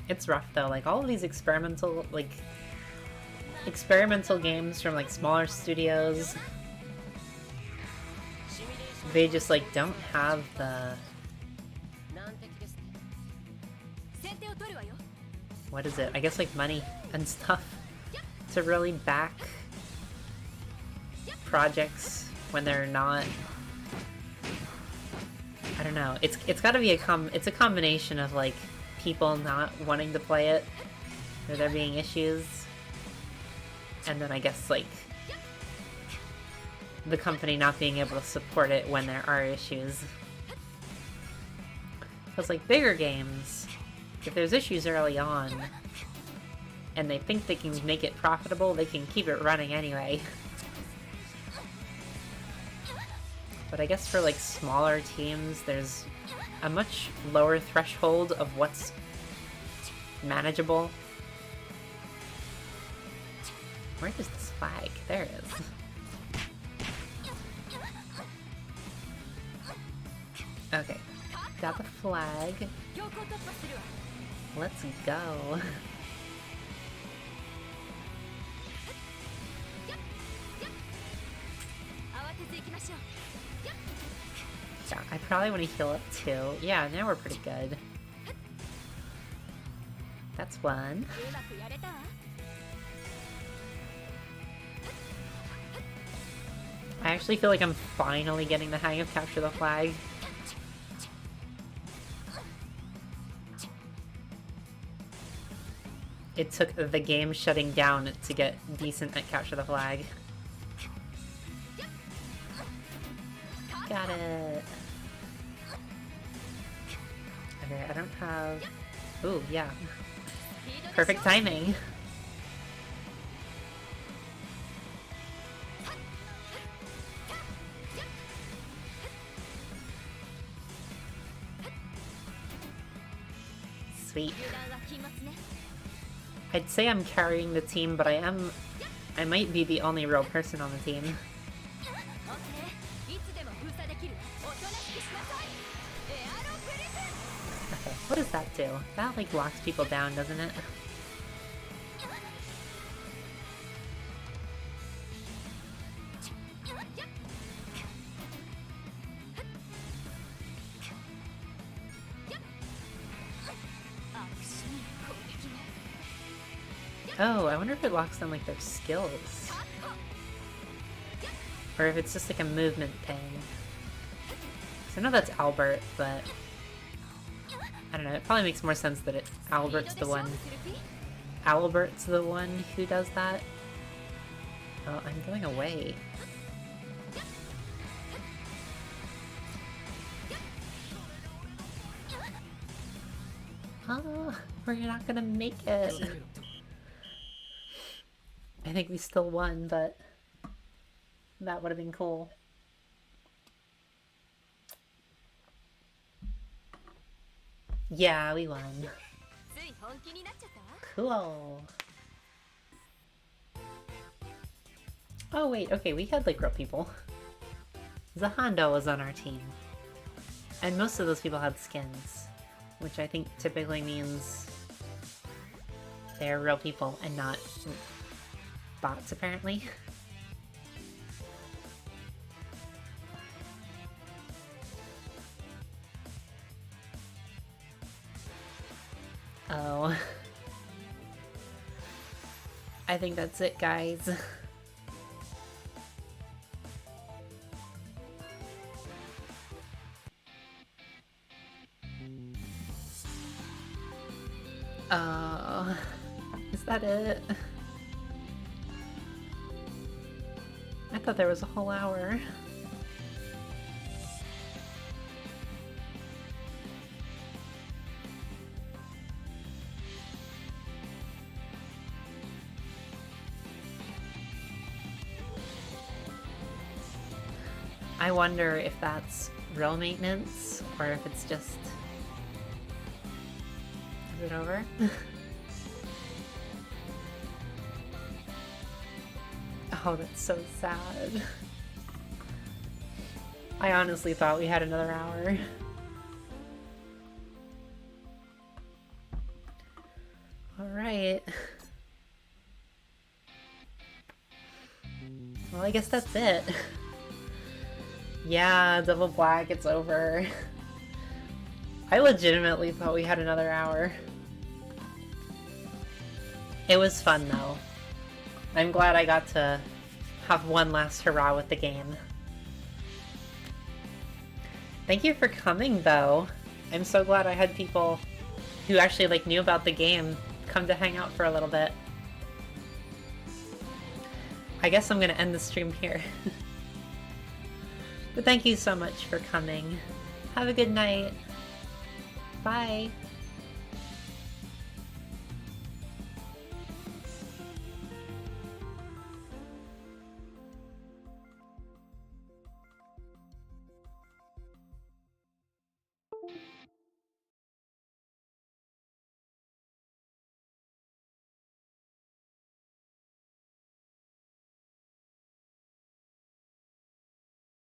[SPEAKER 1] It's rough though, like all of these experimental games from like smaller studios, they just like don't have the, what is it? I guess like money and stuff to really back projects when they're not, I don't know. It's got to be it's a combination of like people not wanting to play it, or there being issues, and then I guess like the company not being able to support it when there are issues. Because like bigger games, if there's issues early on and they think they can make it profitable, they can keep it running anyway. But I guess for like smaller teams, there's a much lower threshold of what's manageable. Where is this flag? There it is. Okay, got the flag. Let's go. Yeah, I probably want to heal up too. Yeah, now we're pretty good. That's one. I actually feel like I'm finally getting the hang of Capture the Flag. it took the game shutting down to get decent at capture the flag. Got it. Okay, I don't have... Ooh, yeah. Perfect timing. Sweet. I'd say I'm carrying the team, but I might be the only real person on the team. Okay, what does that do? That like locks people down, doesn't it? Oh, I wonder if it locks them like their skills. Or if it's just like a movement thing. So I know that's Albert, but I don't know, it probably makes more sense that Albert's the one who does that. Oh, I'm going away. Oh, we're not gonna make it. I think we still won, but that would have been cool. Yeah, we won. Cool. Oh wait, okay, we had like real people. Zahando was on our team. And most of those people had skins, which I think typically means they're real people and not bots, apparently. Oh. I think that's it, guys. Oh. Is that it? I thought there was a whole hour. I wonder if that's real maintenance or if it's just... Is it over? Oh, that's so sad. I honestly thought we had another hour. Alright. Well, I guess that's it. Yeah, double black, it's over. I legitimately thought we had another hour. It was fun, though. I'm glad I got to have one last hurrah with the game. Thank you for coming, though. I'm so glad I had people who actually like knew about the game come to hang out for a little bit. I guess I'm gonna end the stream here. But thank you so much for coming. Have a good night. Bye.